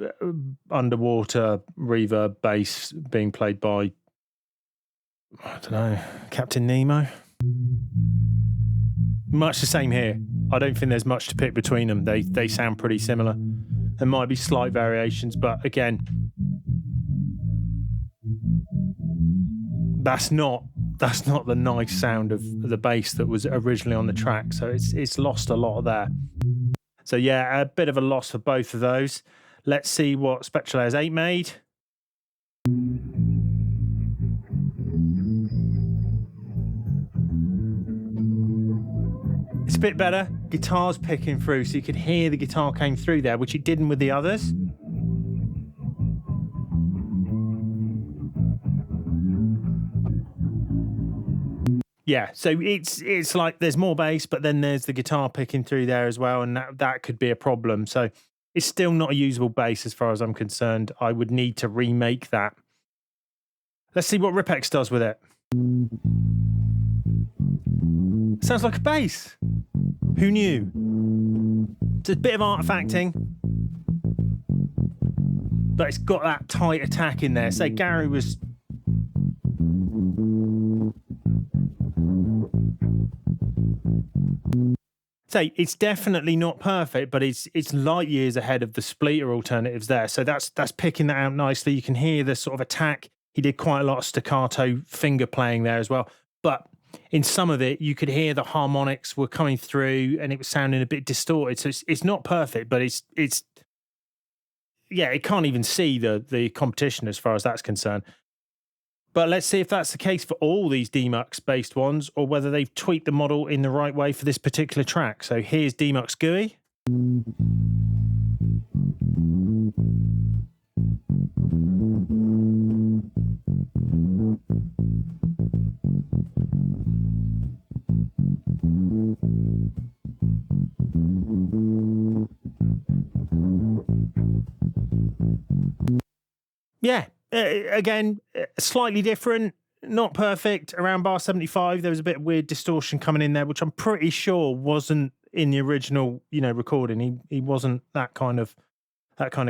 underwater reverb bass being played by, I don't know, Captain Nemo. Much the same here. I don't think there's much to pick between them. They sound pretty similar. There might be slight variations, but again, that's not the nice sound of the bass that was originally on the track. So it's lost a lot there. So yeah, a bit of a loss for both of those. Let's see what Spectralayers 8 made. It's a bit better. Guitar's picking through, so you could hear the guitar came through there, which it didn't with the others. Yeah, so it's like there's more bass, but then there's the guitar picking through there as well, and that could be a problem. So it's still not a usable bass as far as I'm concerned. I would need to remake that. Let's see what Ripex does with it. Sounds like a bass. Who knew? It's a bit of artifacting, but it's got that tight attack in there. Say Gary was... Say it's definitely not perfect, but it's light years ahead of the Spleeter alternatives there. So that's picking that out nicely. You can hear the sort of attack. He did quite a lot of staccato finger playing there as well. But in some of it, you could hear the harmonics were coming through and it was sounding a bit distorted. So it's not perfect, but it's yeah, it can't even see the competition as far as that's concerned. But let's see if that's the case for all these Demucs based ones, or whether they've tweaked the model in the right way for this particular track. So here's Demucs GUI. Yeah. Again, slightly different, not perfect. Around bar 75, there was a bit of weird distortion coming in there, which I'm pretty sure wasn't in the original, recording. He wasn't that kind of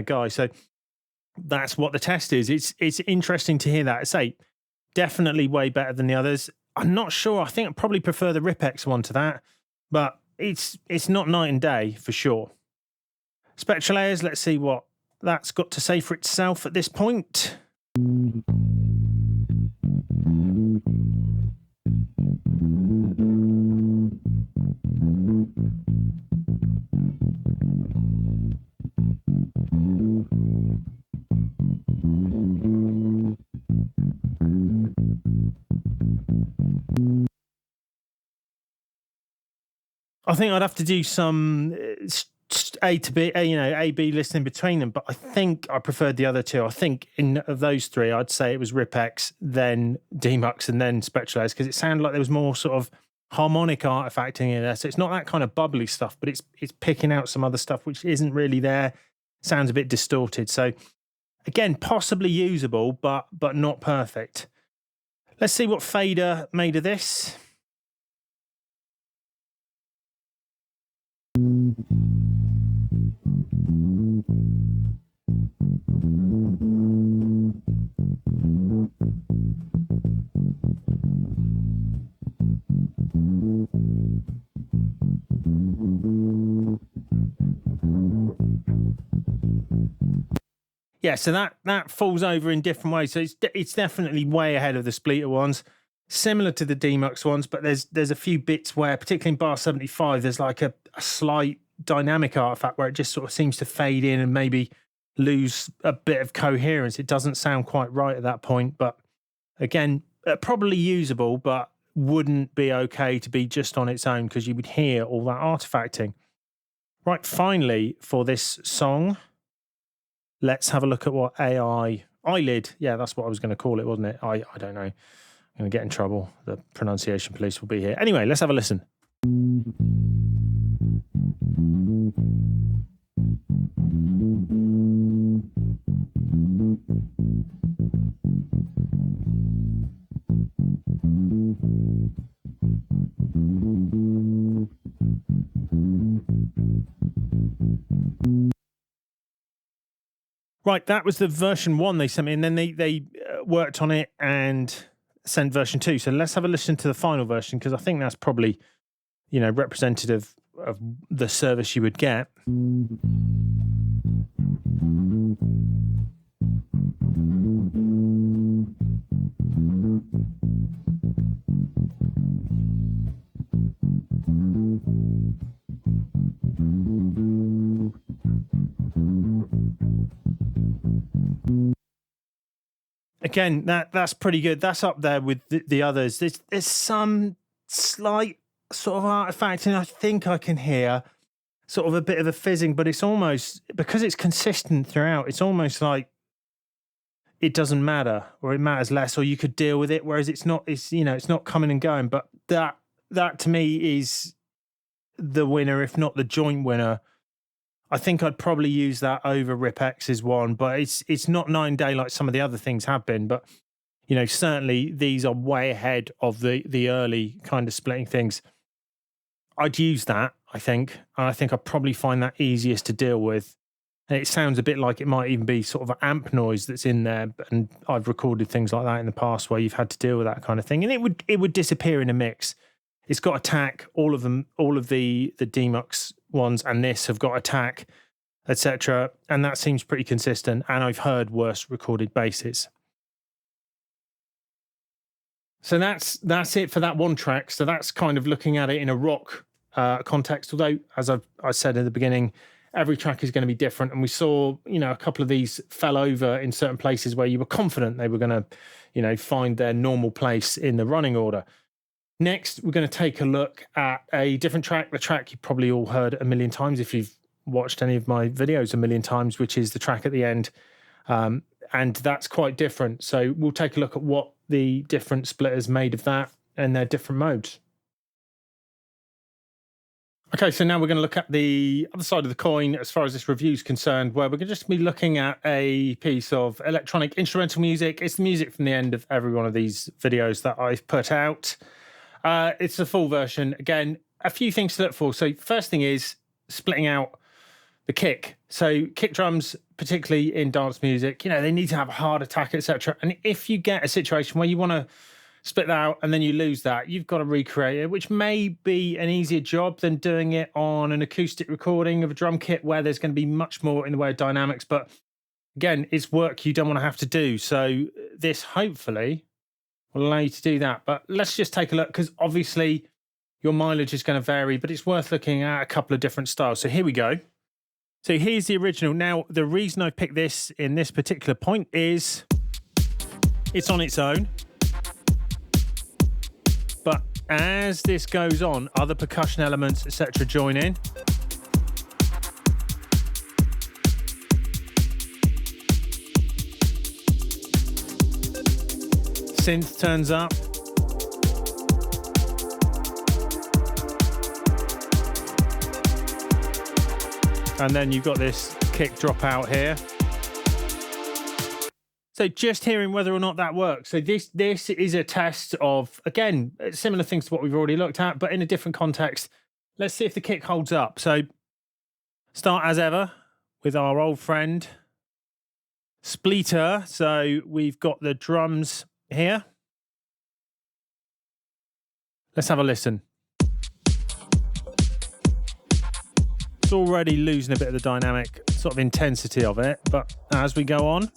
guy. So that's what the test is. It's interesting to hear that. I say definitely way better than the others. I'm not sure. I think I'd probably prefer the Ripex one to that, but it's not night and day for sure. Spectralayers, let's see what that's got to say for itself at this point. I think I'd have to do some A to B, A-B listening between them, but I think I preferred the other two. I think of those three, I'd say it was Ripex, then Demucs, and then Spectralayers, because it sounded like there was more sort of harmonic artifacting in there. So it's not that kind of bubbly stuff, but it's picking out some other stuff which isn't really there. Sounds a bit distorted. So again, possibly usable, but not perfect. Let's see what Fader made of this. Yeah, so that falls over in different ways. So it's definitely way ahead of the Spleeter ones, similar to the Demucs ones, but there's a few bits where, particularly in bar 75, there's like a slight dynamic artifact where it just sort of seems to fade in and maybe lose a bit of coherence. It doesn't sound quite right at that point, but again, probably usable, but wouldn't be okay to be just on its own because you would hear all that artifacting. Right, finally, for this song, let's have a look at what ai-lyd, yeah, that's what I was going to call it, wasn't it? I don't know. I'm going to get in trouble. The pronunciation police will be here. Anyway, let's have a listen. Right, that was the version 1 they sent me, and then they worked on it and sent version 2. So let's have a listen to the final version, because I think that's probably, you know, representative of the service you would get. Again, that's pretty good. That's up there with the others. There's some slight sort of artifact, and I think I can hear sort of a bit of a fizzing, but it's almost, because it's consistent throughout, it's almost like it doesn't matter, or it matters less, or you could deal with it, whereas it's not coming and going. But that to me is the winner, if not the joint winner. I think I'd probably use that over RipX's one, but it's not 9 day like some of the other things have been. But, you know, certainly these are way ahead of the early kind of splitting things. I'd use that, I think. And I think I'd probably find that easiest to deal with. And it sounds a bit like it might even be sort of an amp noise that's in there. And I've recorded things like that in the past where you've had to deal with that kind of thing. And it would disappear in a mix. It's got attack, all of them, all of the Demucs ones and this have got attack, etc. And that seems pretty consistent. And I've heard worse recorded basses. So that's it for that one track. So that's kind of looking at it in a rock context. Although, as I said in the beginning, every track is going to be different. And we saw, you know, a couple of these fell over in certain places where you were confident they were going to, you know, find their normal place in the running order. Next, we're going to take a look at a different track, the track you probably all heard a million times if you've watched any of my videos a million times, which is the track at the end. And that's quite different. So we'll take a look at what the different splitters made of that and their different modes. Okay, so now we're going to look at the other side of the coin as far as this review is concerned, where we're going to just be looking at a piece of electronic instrumental music. It's the music from the end of every one of these videos that I've put out. It's the full version. Again, a few things to look for. So first thing is splitting out the kick. So kick drums, particularly in dance music, you know, they need to have a hard attack, etc. And if you get a situation where you want to split that out and then you lose that, you've got to recreate it, which may be an easier job than doing it on an acoustic recording of a drum kit where there's going to be much more in the way of dynamics. But again, it's work you don't want to have to do. So this hopefully will allow you to do that. But let's just take a look, because obviously your mileage is going to vary, but it's worth looking at a couple of different styles. So here we go. So here's the original. Now, the reason I picked this in this particular point is it's on its own. But as this goes on, other percussion elements, etc., join in. Synth turns up. And then you've got this kick drop out here. So just hearing whether or not that works. So this is a test of, again, similar things to what we've already looked at, but in a different context. Let's see if the kick holds up. So start as ever with our old friend, Spleeter. So we've got the drums here. Let's have a listen. It's already losing a bit of the dynamic sort of intensity of it, but as we go on,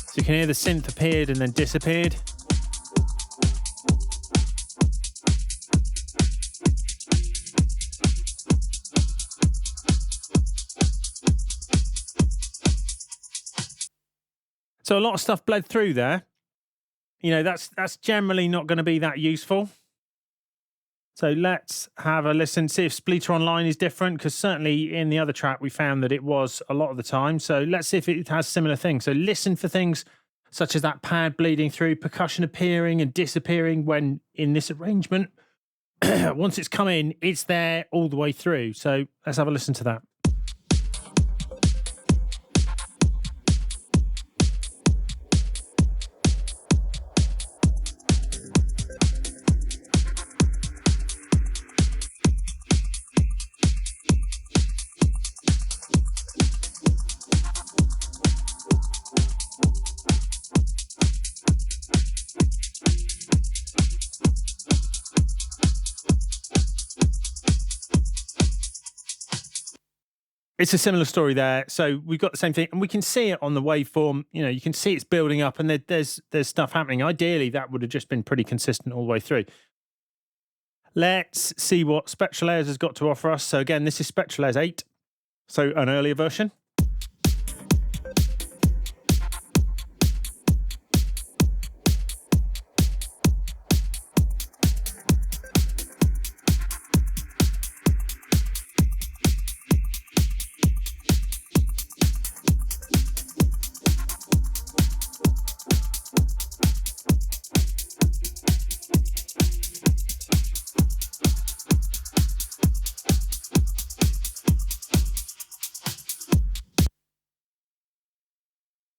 so you can hear the synth appeared and then disappeared. So a lot of stuff bled through there. You know, that's generally not going to be that useful. So let's have a listen, see if Spleeter Online is different, because certainly in the other track we found that it was a lot of the time. So let's see if it has similar things. So listen for things such as that pad bleeding through, percussion appearing and disappearing when in this arrangement. Once it's come in, it's there all the way through. So let's have a listen to that. It's a similar story there. So we've got the same thing, and we can see it on the waveform. You know, you can see it's building up, and there's stuff happening. Ideally, that would have just been pretty consistent all the way through. Let's see what Spectralayers has got to offer us. So again, this is Spectralayers 8, so an earlier version.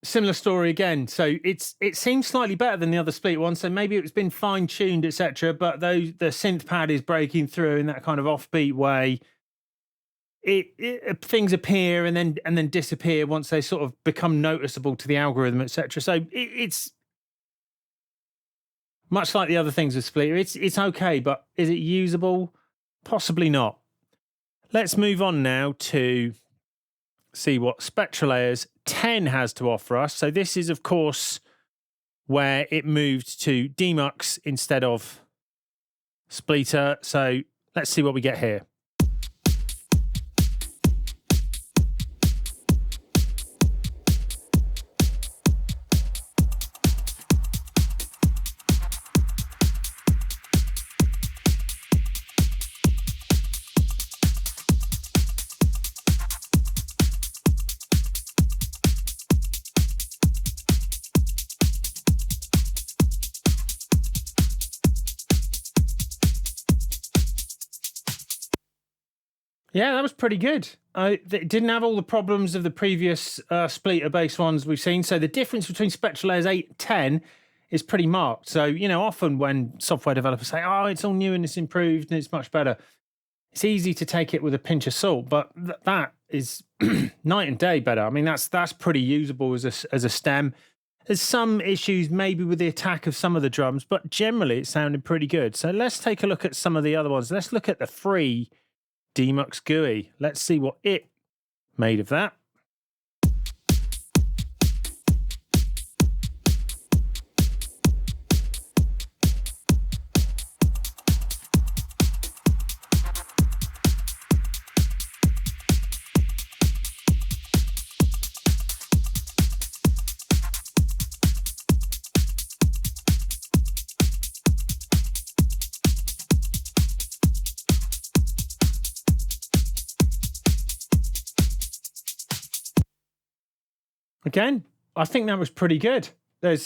Similar story again. So it seems slightly better than the other Spleeter one. So maybe it's been fine tuned, etc. But the synth pad is breaking through in that kind of offbeat way. Things appear and then disappear once they sort of become noticeable to the algorithm, etc. So it's much like the other things with Spleeter. It's okay, but is it usable? Possibly not. Let's move on now to see what Spectralayers 10 has to offer us. So this is, of course, where it moved to Demucs instead of Spleeter. So let's see what we get here. Yeah, that was pretty good. It didn't have all the problems of the previous Spleeter-based ones we've seen. So the difference between Spectralayers 8 and 10 is pretty marked. So, you know, often when software developers say, oh, it's all new and it's improved and it's much better, it's easy to take it with a pinch of salt. But that is night and day better. I mean, that's pretty usable as a stem. There's some issues maybe with the attack of some of the drums, but generally it sounded pretty good. So let's take a look at some of the other ones. Let's look at the free Demucs GUI. Let's see what it made of that. Again, I think that was pretty good. The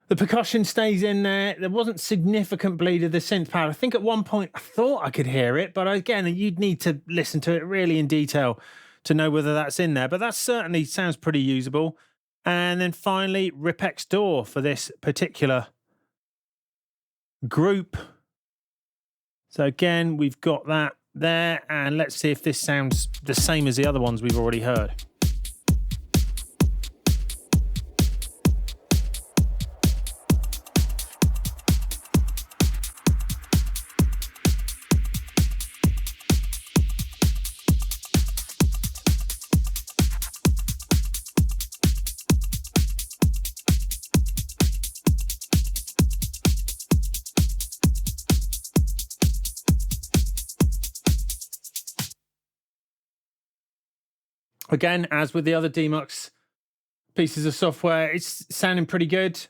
percussion stays in there. There wasn't significant bleed of the synth pad. I think at one point I thought I could hear it, but again, you'd need to listen to it really in detail to know whether that's in there. But that certainly sounds pretty usable. And then finally, Ripx Door for this particular group So again, we've got that there, and let's see if this sounds the same as the other ones we've already heard. Again, as with the other Demucs pieces of software, it's sounding pretty good.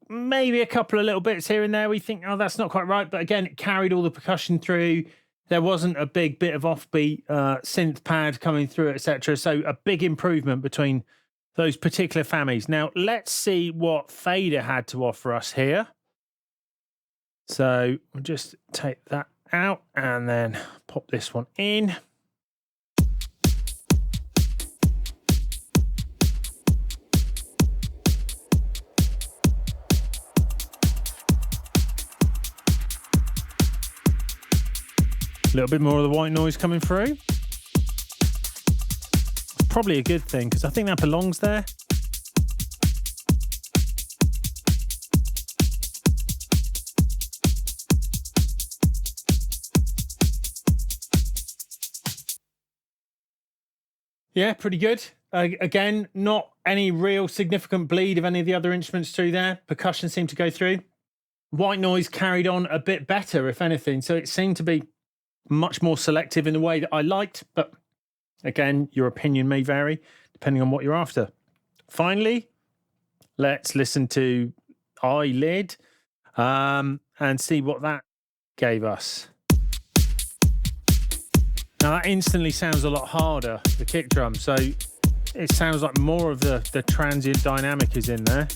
Maybe a couple of little bits here and there we think, oh, that's not quite right. But again, it carried all the percussion through. There wasn't a big bit of offbeat synth pad coming through, etc. So a big improvement between those particular families. Now, let's see what Fader had to offer us here. So we'll just take that out and then pop this one in. A little bit more of the white noise coming through. Probably a good thing, because I think that belongs there. Yeah, pretty good. Again, not any real significant bleed of any of the other instruments through there. Percussion seemed to go through. White noise carried on a bit better, if anything. So it seemed to be much more selective in the way that I liked, but again, your opinion may vary depending on what you're after. Finally, let's listen to ai-lyd and see what that gave us. Now that instantly sounds a lot harder, the kick drum, so it sounds like more of the transient dynamic is in there.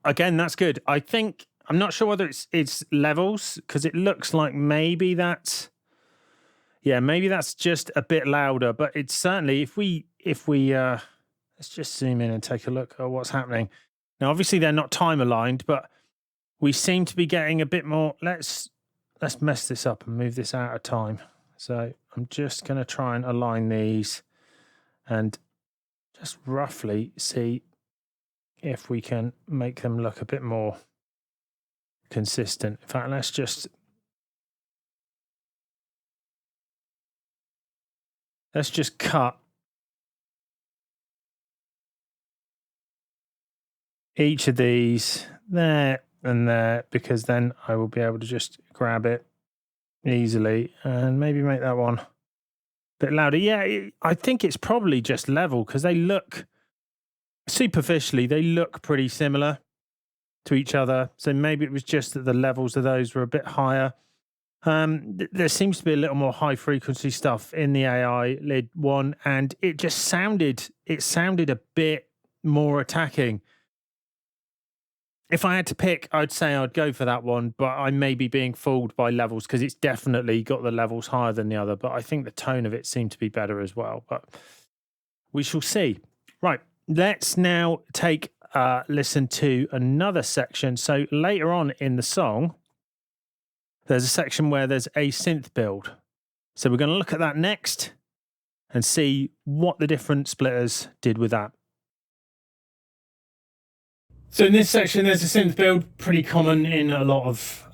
Again, that's good. I think, I'm not sure whether it's levels, because it looks like maybe that's just a bit louder, but it's certainly, if we let's just zoom in and take a look at what's happening. Now, obviously they're not time aligned, but we seem to be getting a bit more. Let's mess this up and move this out of time. So I'm just going to try and align these and just roughly see if we can make them look a bit more consistent. In fact, let's just cut each of these there and there, because then I will be able to just grab it easily and maybe make that one a bit louder. Yeah, I think it's probably just level, because they look, superficially, they look pretty similar to each other. So maybe it was just that the levels of those were a bit higher. There seems to be a little more high frequency stuff in the ai-lyd one, and it just sounded a bit more attacking. If I had to pick, I'd say I'd go for that one, but I may be being fooled by levels, because it's definitely got the levels higher than the other, but I think the tone of it seemed to be better as well, but we shall see. Right. Let's now take a listen to another section. So later on in the song, there's a section where there's a synth build. So we're going to look at that next and see what the different splitters did with that. So in this section, there's a synth build, pretty common in a lot of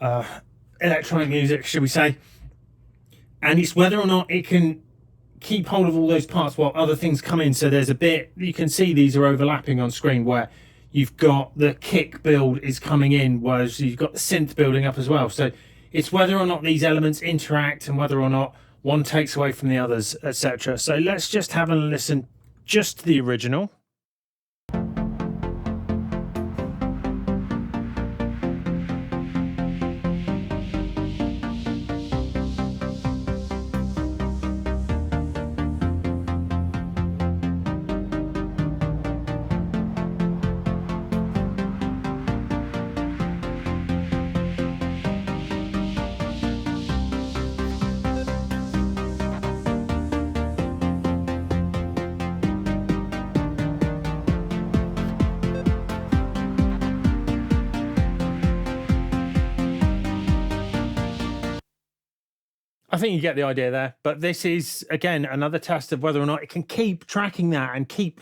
electronic music, should we say. And it's whether or not it can keep hold of all those parts while other things come in. So there's a bit, you can see these are overlapping on screen, where you've got the kick build is coming in, whereas you've got the synth building up as well. So it's whether or not these elements interact and whether or not one takes away from the others, etc. So let's just have a listen just to the original. I think you get the idea there. But this is, again, another test of whether or not it can keep tracking that and keep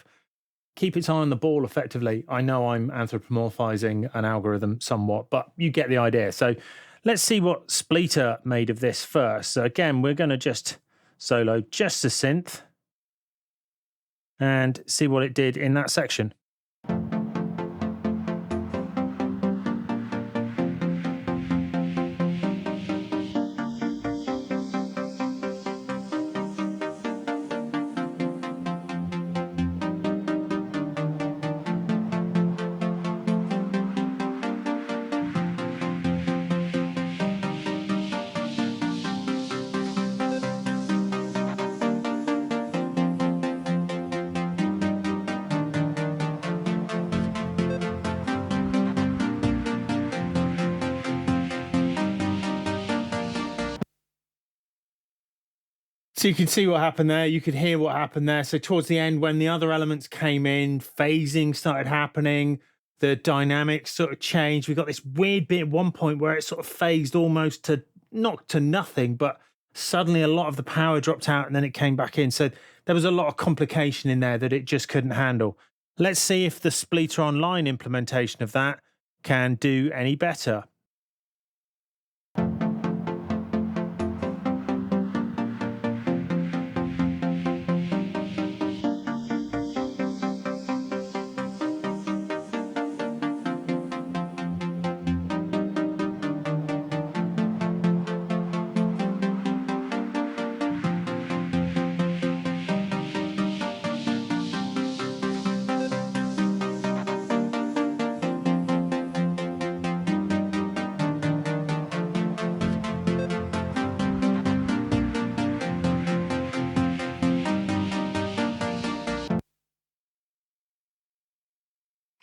its eye on the ball effectively. I know I'm anthropomorphizing an algorithm somewhat, but you get the idea. So let's see what Spleeter made of this first. So again, we're going to just solo just a synth and see what it did in that section. So you can see what happened there. You could hear what happened there. So towards the end, when the other elements came in, phasing started happening, the dynamics sort of changed. We got this weird bit at one point where it sort of phased almost to not to nothing, but suddenly a lot of the power dropped out and then it came back in. So there was a lot of complication in there that it just couldn't handle. Let's see if the Spleeter Online implementation of that can do any better.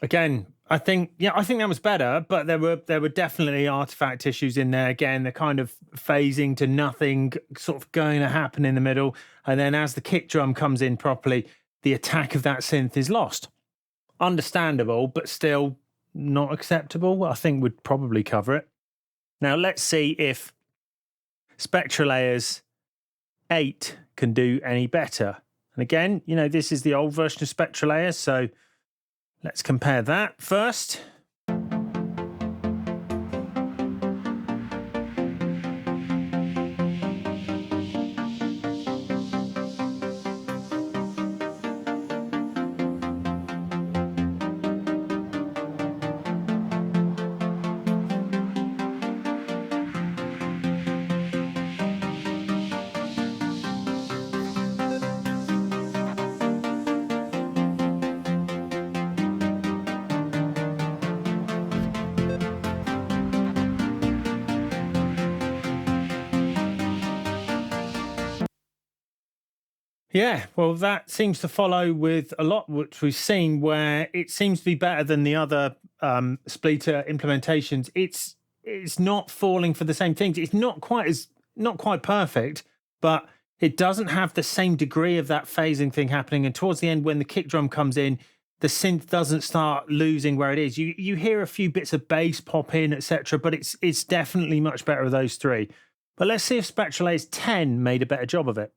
Again, I think that was better, but there were definitely artifact issues in there. Again, the kind of phasing to nothing sort of going to happen in the middle. And then as the kick drum comes in properly, the attack of that synth is lost. Understandable, but still not acceptable. I think would probably cover it. Now let's see if Spectralayers 8 can do any better. And again, this is the old version of Spectralayers, so let's compare that first. Yeah, well, that seems to follow with a lot which we've seen, where it seems to be better than the other Spleeter implementations. It's not falling for the same things. It's not quite perfect, but it doesn't have the same degree of that phasing thing happening. And towards the end, when the kick drum comes in, the synth doesn't start losing where it is. You hear a few bits of bass pop in, etc., but it's definitely much better of those three. But let's see if Spectralayers 10 made a better job of it.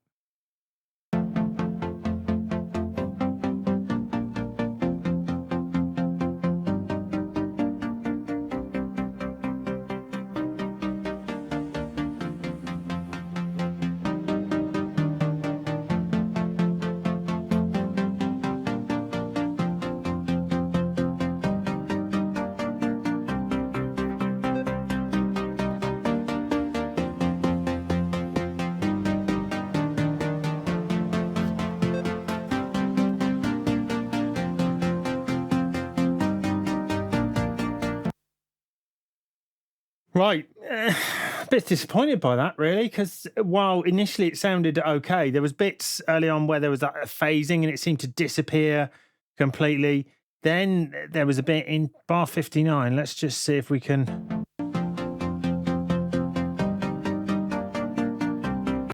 Right. A bit disappointed by that, really, because while initially it sounded okay, there was bits early on where there was that phasing and it seemed to disappear completely. Then there was a bit in bar 59. Let's just see if we can...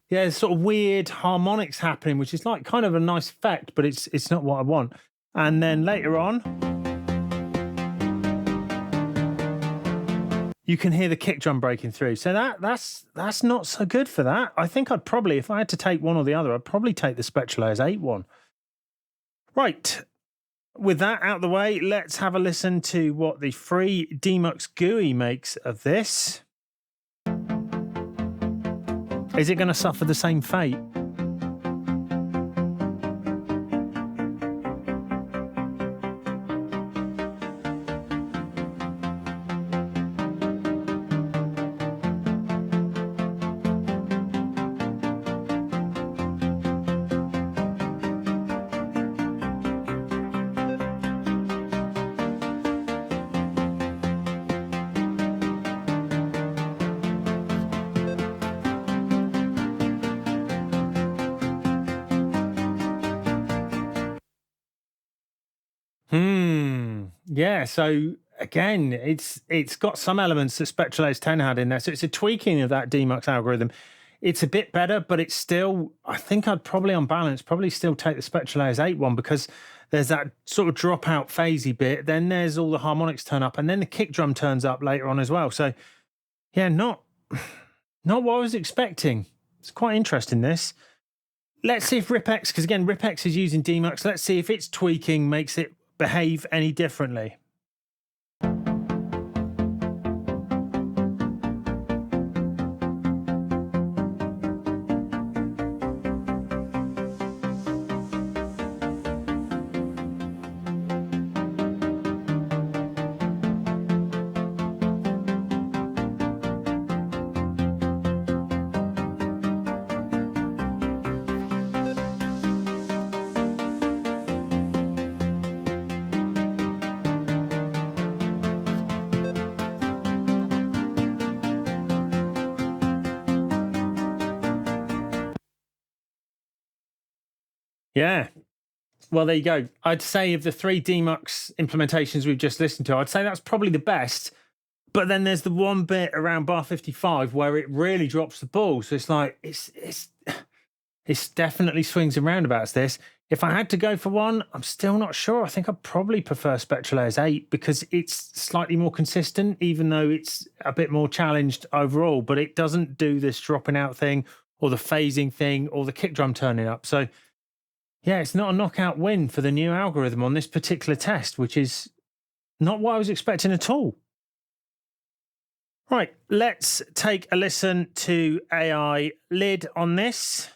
Yeah, there's sort of weird harmonics happening, which is like kind of a nice effect, but it's not what I want. And then later on... you can hear the kick drum breaking through. So that's not so good for that. I think I'd probably, if I had to take one or the other, I'd probably take the Spectralayers 8 one. Right. With that out of the way, let's have a listen to what the free Demucs GUI makes of this. Is it going to suffer the same fate? Yeah, so again, it's got some elements that Spectralayers 10 had in there. So it's a tweaking of that Demucs algorithm. It's a bit better, but it's still, I think I'd probably, on balance, probably still take the Spectralayers 8 one, because there's that sort of dropout phasey bit. Then there's all the harmonics turn up, and then the kick drum turns up later on as well. So yeah, not what I was expecting. It's quite interesting, this. Let's see if RipX, because again, RipX is using Demucs. Let's see if its tweaking makes it behave any differently. Yeah. Well, there you go. I'd say of the 3 Demucs implementations we've just listened to, I'd say that's probably the best. But then there's the one bit around bar 55 where it really drops the ball. So it's like, it's definitely swings and roundabouts, this. If I had to go for one, I'm still not sure. I think I'd probably prefer Spectralayers 8 because it's slightly more consistent, even though it's a bit more challenged overall. But it doesn't do this dropping out thing or the phasing thing or the kick drum turning up. So yeah, it's not a knockout win for the new algorithm on this particular test, which is not what I was expecting at all. Right, let's take a listen to ai-lyd on this.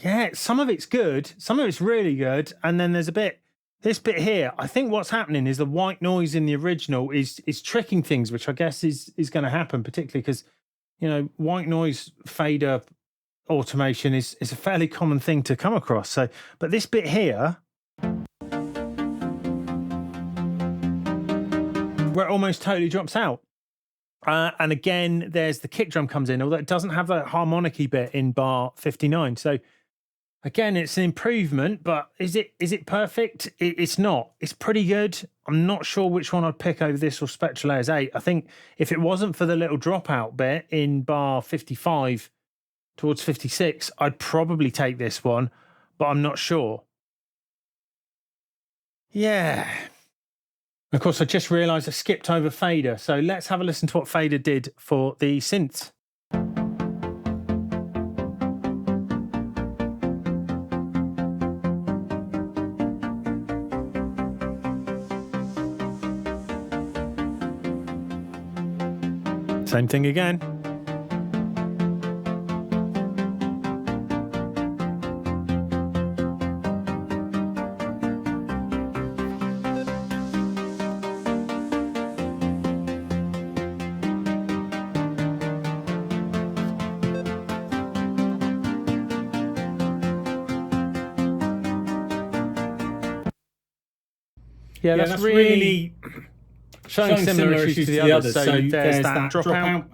Yeah, some of it's good, some of it's really good, and then there's this bit here. I think what's happening is the white noise in the original is tricking things, which I guess is going to happen, particularly because, you know, white noise fader automation is a fairly common thing to come across. So, but this bit here, where it almost totally drops out. And again, there's the kick drum comes in, although it doesn't have that harmonic-y bit in bar 59. So again, it's an improvement, but is it perfect? It's not. It's pretty good. I'm not sure which one I'd pick over this or Spectralayers 8. I think if it wasn't for the little dropout bit in bar 55 towards 56, I'd probably take this one, but I'm not sure. Yeah. Of course, I just realised I skipped over fader. So let's have a listen to what fader did for the synth. Same thing again. Yeah, that's really showing similar issues to the others. So there's that dropout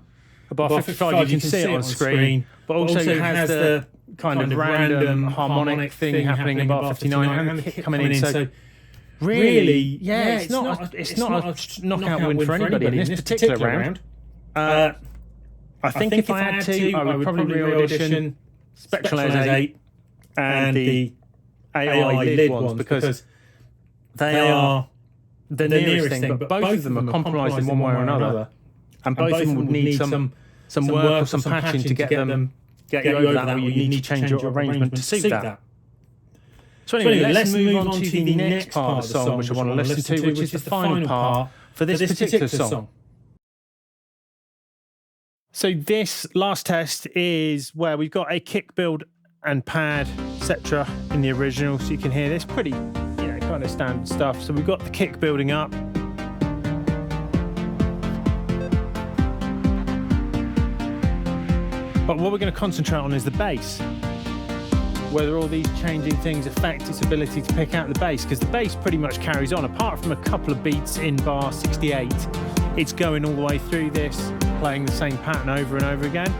above 55. You can see it on screen, but also it has the kind of random harmonic thing happening above 59 and the kick coming in. So really, yeah, it's not a knockout win for anybody in this particular round. I think if I had to, I would probably re-audition Spectralayers 8 and the ai-lyd ones because they are the nearest thing, but both of them are compromised in one way or another, and both of them would need some work or some patching to get you over that, or you need to change your arrangement to suit that. So anyway, let's move on to the next part of the song, which I want to listen to, which is the final part for this particular song. So this last test is where we've got a kick build and pad, etc. in the original, so you can hear this pretty, kind of standard stuff. So we've got the kick building up. But what we're going to concentrate on is the bass. Whether all these changing things affect its ability to pick out the bass, because the bass pretty much carries on, apart from a couple of beats in bar 68. It's going all the way through this, playing the same pattern over and over again.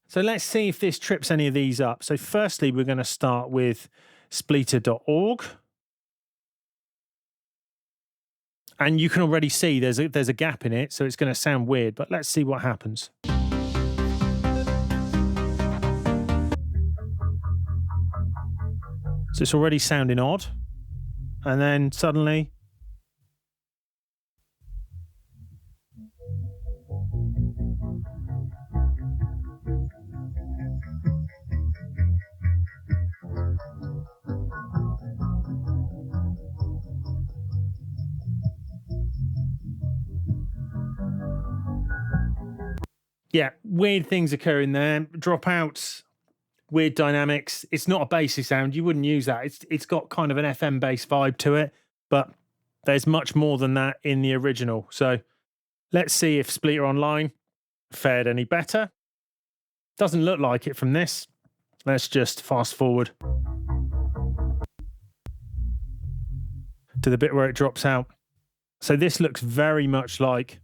So let's see if this trips any of these up. So firstly, we're going to start with Spleeter.org. And you can already see there's a gap in it, so it's going to sound weird, but let's see what happens. So it's already sounding odd. And then suddenly... yeah, weird things occur in there. Dropouts, weird dynamics. It's not a bassy sound. You wouldn't use that. It's got kind of an FM bass vibe to it, but there's much more than that in the original. So let's see if Spleeter Online fared any better. Doesn't look like it from this. Let's just fast forward to the bit where it drops out. So this looks very much like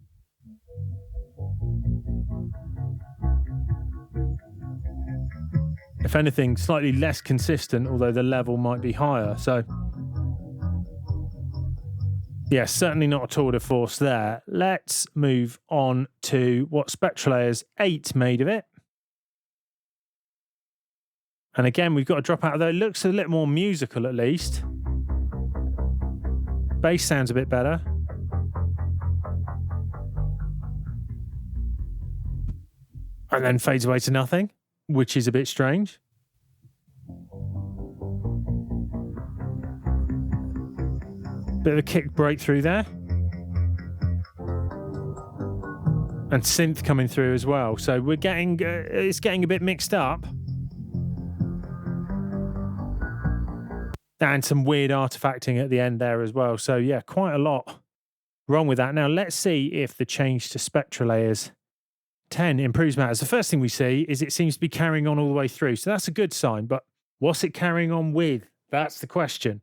if anything, slightly less consistent, although the level might be higher. So, yeah, certainly not a tour de force there. Let's move on to what Spectralayers 8 made of it. And again, we've got a drop out, though it looks a little more musical at least. Bass sounds a bit better. And then fades away to nothing, which is a bit strange. Bit of a kick breakthrough there. And synth coming through as well. So we're getting, it's getting a bit mixed up. And some weird artifacting at the end there as well. So yeah, quite a lot wrong with that. Now let's see if the change to Spectralayers 10 improves matters. The first thing we see is it seems to be carrying on all the way through. So that's a good sign, but what's it carrying on with? That's the question.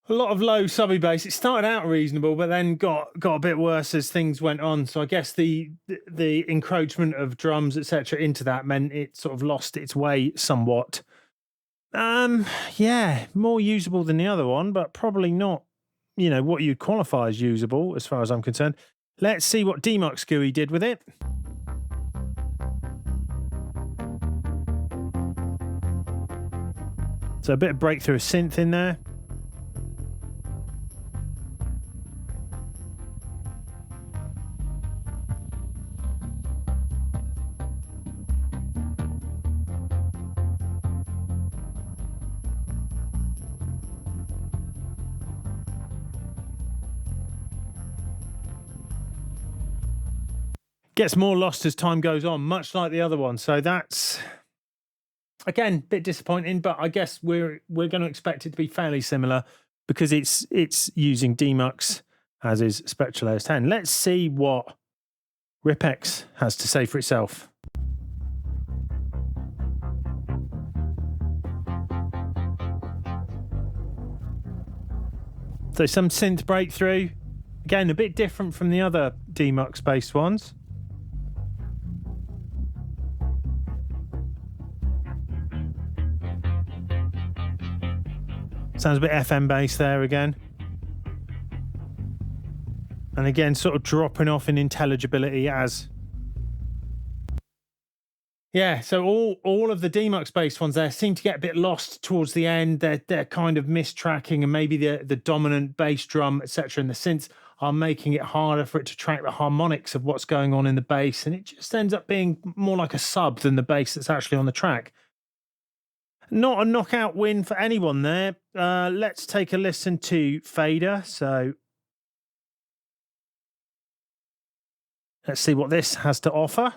A lot of low subby bass. It started out reasonable, but then got a bit worse as things went on. So I guess the encroachment of drums, etc., into that meant it sort of lost its way somewhat. Yeah, more usable than the other one, but probably not, what you'd qualify as usable as far as I'm concerned. Let's see what Demucs GUI did with it. So a bit of breakthrough of synth in there. Gets more lost as time goes on, much like the other one. So that's, again, a bit disappointing, but I guess we're going to expect it to be fairly similar because it's using Demucs, as is Spectralayers 10. Let's see what Ripx has to say for itself. So some synth breakthrough. Again, a bit different from the other Demucs-based ones. Sounds a bit FM based there again. And again, sort of dropping off in intelligibility as... Yeah, so all of the Demucs based ones there seem to get a bit lost towards the end. They're kind of mistracking, and maybe the dominant bass drum, etc., and the synths are making it harder for it to track the harmonics of what's going on in the bass, and it just ends up being more like a sub than the bass that's actually on the track. Not a knockout win for anyone there. Let's take a listen to Fader. So let's see what this has to offer.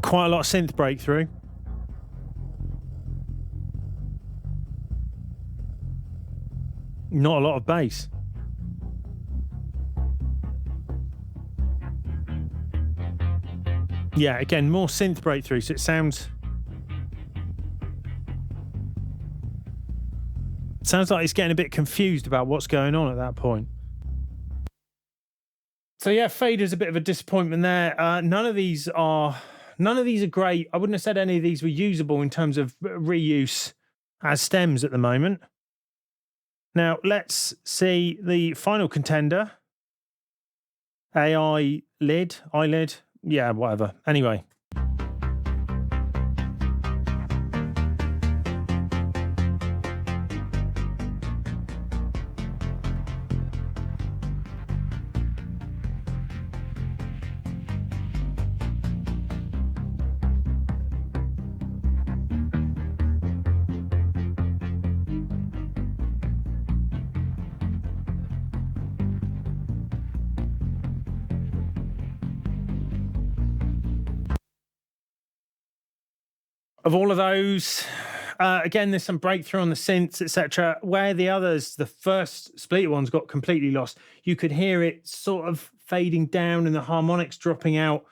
Quite a lot of synth breakthrough. Not a lot of bass. Yeah, again, more synth breakthrough, so it sounds like it's getting a bit confused about what's going on at that point. So yeah, Fader's a bit of a disappointment there. None of these are great. I wouldn't have said any of these were usable in terms of reuse as stems at the moment. Now let's see the final contender. ai-lyd. Yeah, whatever. Anyway. Of all of those, again, there's some breakthrough on the synths, etc. Where the others, the first Spleeter ones, got completely lost. You could hear it sort of fading down and the harmonics dropping out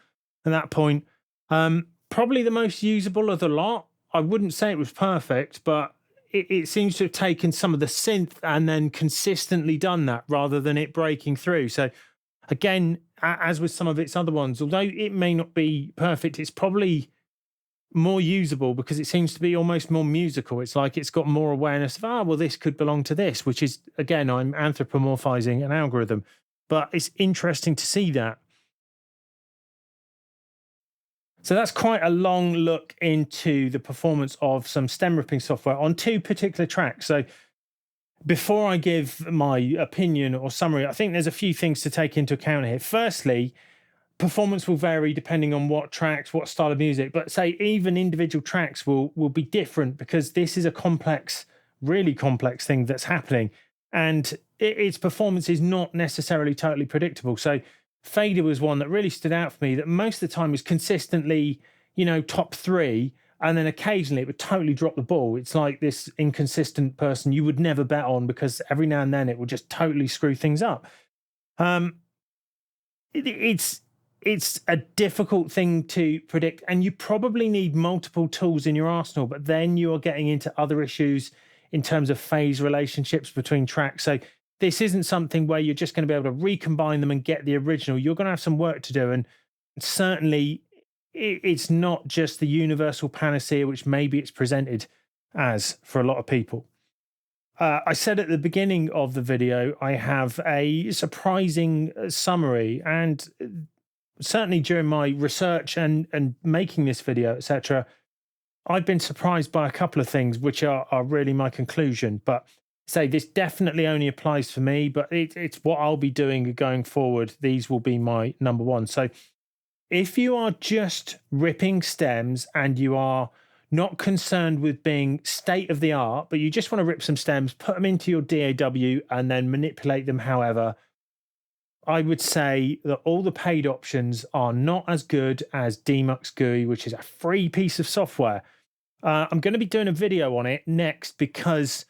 at that point. Probably the most usable of the lot. I wouldn't say it was perfect, but it seems to have taken some of the synth and then consistently done that rather than it breaking through. So again, as with some of its other ones, although it may not be perfect, it's probably more usable because it seems to be almost more musical. It's like it's got more awareness of, well, this could belong to this, which is, again, I'm anthropomorphizing an algorithm, but it's interesting to see that. So that's quite a long look into the performance of some stem ripping software on two particular tracks. So before I give my opinion or summary, I think there's a few things to take into account here. Firstly, performance will vary depending on what tracks, what style of music, but say even individual tracks will be different because this is a complex, really complex thing that's happening, and its performance is not necessarily totally predictable. So Fader was one that really stood out for me, that most of the time was consistently, top 3, and then occasionally it would totally drop the ball. It's like this inconsistent person you would never bet on because every now and then it would just totally screw things up. It's a difficult thing to predict, and you probably need multiple tools in your arsenal, but then you are getting into other issues in terms of phase relationships between tracks. So this isn't something where you're just going to be able to recombine them and get the original. You're going to have some work to do, and certainly it's not just the universal panacea, which maybe it's presented as for a lot of people. I said at the beginning of the video, I have a surprising summary, and certainly during my research and making this video, etc., I've been surprised by a couple of things, which are really my conclusion. But say this definitely only applies for me, but it's what I'll be doing going forward. These will be my number one. So if you are just ripping stems and you are not concerned with being state of the art, but you just want to rip some stems, put them into your DAW, and then manipulate them however, I would say that all the paid options are not as good as Demucs GUI, which is a free piece of software. I'm going to be doing a video on it next because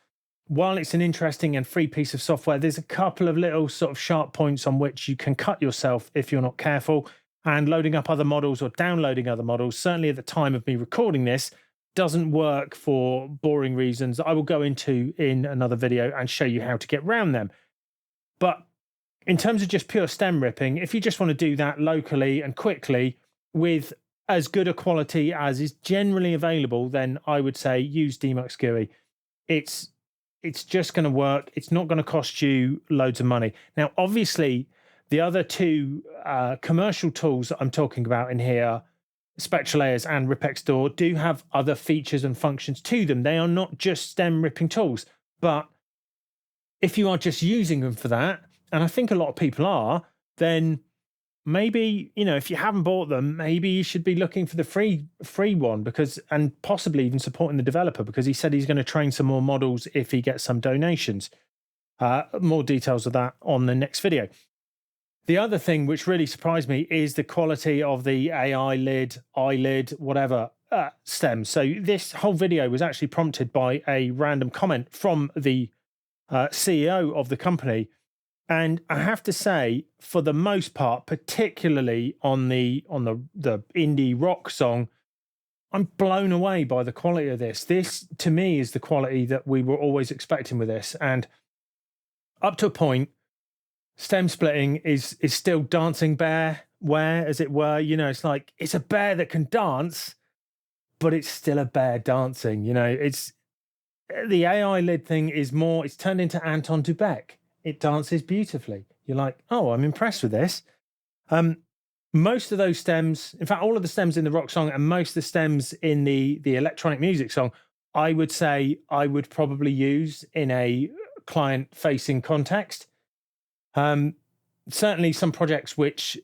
while it's an interesting and free piece of software, there's a couple of little sort of sharp points on which you can cut yourself if you're not careful. And loading up other models or downloading other models, certainly at the time of me recording this, doesn't work for boring reasons that I will go into in another video and show you how to get around them. But in terms of just pure stem ripping, if you just want to do that locally and quickly with as good a quality as is generally available, then I would say use Demucs GUI. It's just going to work. It's not going to cost you loads of money. Now, obviously, the other two commercial tools that I'm talking about in here, Spectralayers and RipXDAW, do have other features and functions to them. They are not just stem ripping tools. But if you are just using them for that, and I think a lot of people are, then maybe, you know, if you haven't bought them, maybe you should be looking for the free one, because, and possibly even supporting the developer, because he said he's going to train some more models if he gets some donations. More details of that on the next video. The other thing which really surprised me is the quality of the ai-lyd, whatever stems. So this whole video was actually prompted by a random comment from the CEO of the company. And I have to say, for the most part, particularly on the indie rock song, I'm blown away by the quality of this. This, to me, is the quality that we were always expecting with this. And up to a point, stem splitting is still dancing bear, where, as it were. You know, it's like, it's a bear that can dance, but it's still a bear dancing. You know, it's the ai-lyd thing is more, it's turned into Anton Dubek. It dances beautifully. You're like, oh, I'm impressed with this. Most of those stems, in fact, all of the stems in the rock song and most of the stems in the electronic music song, I would say I would probably use in a client-facing context. Certainly some projects which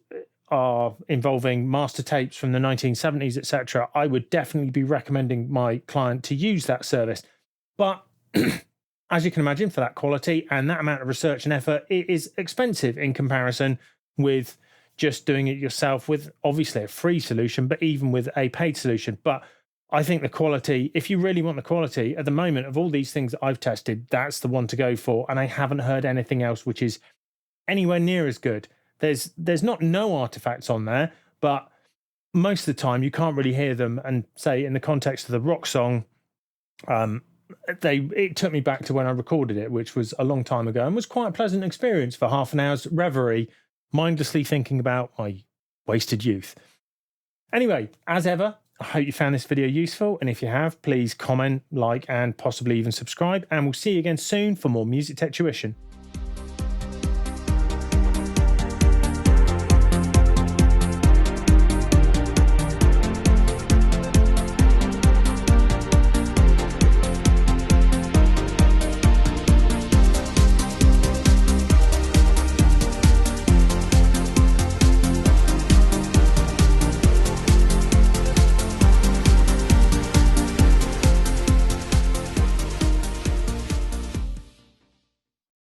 are involving master tapes from the 1970s, etc., I would definitely be recommending my client to use that service. But as you can imagine, for that quality and that amount of research and effort, it is expensive in comparison with just doing it yourself with obviously a free solution, but even with a paid solution. But I think the quality, if you really want the quality at the moment of all these things that I've tested, that's the one to go for. And I haven't heard anything else which is anywhere near as good. There's not no artifacts on there, but most of the time you can't really hear them. And say in the context of the rock song, it took me back to when I recorded it, which was a long time ago, and was quite a pleasant experience for half an hour's reverie, mindlessly thinking about my wasted youth. Anyway, as ever, I hope you found this video useful, and if you have, please comment, like, and possibly even subscribe, and we'll see you again soon for more Music Tech Tuition.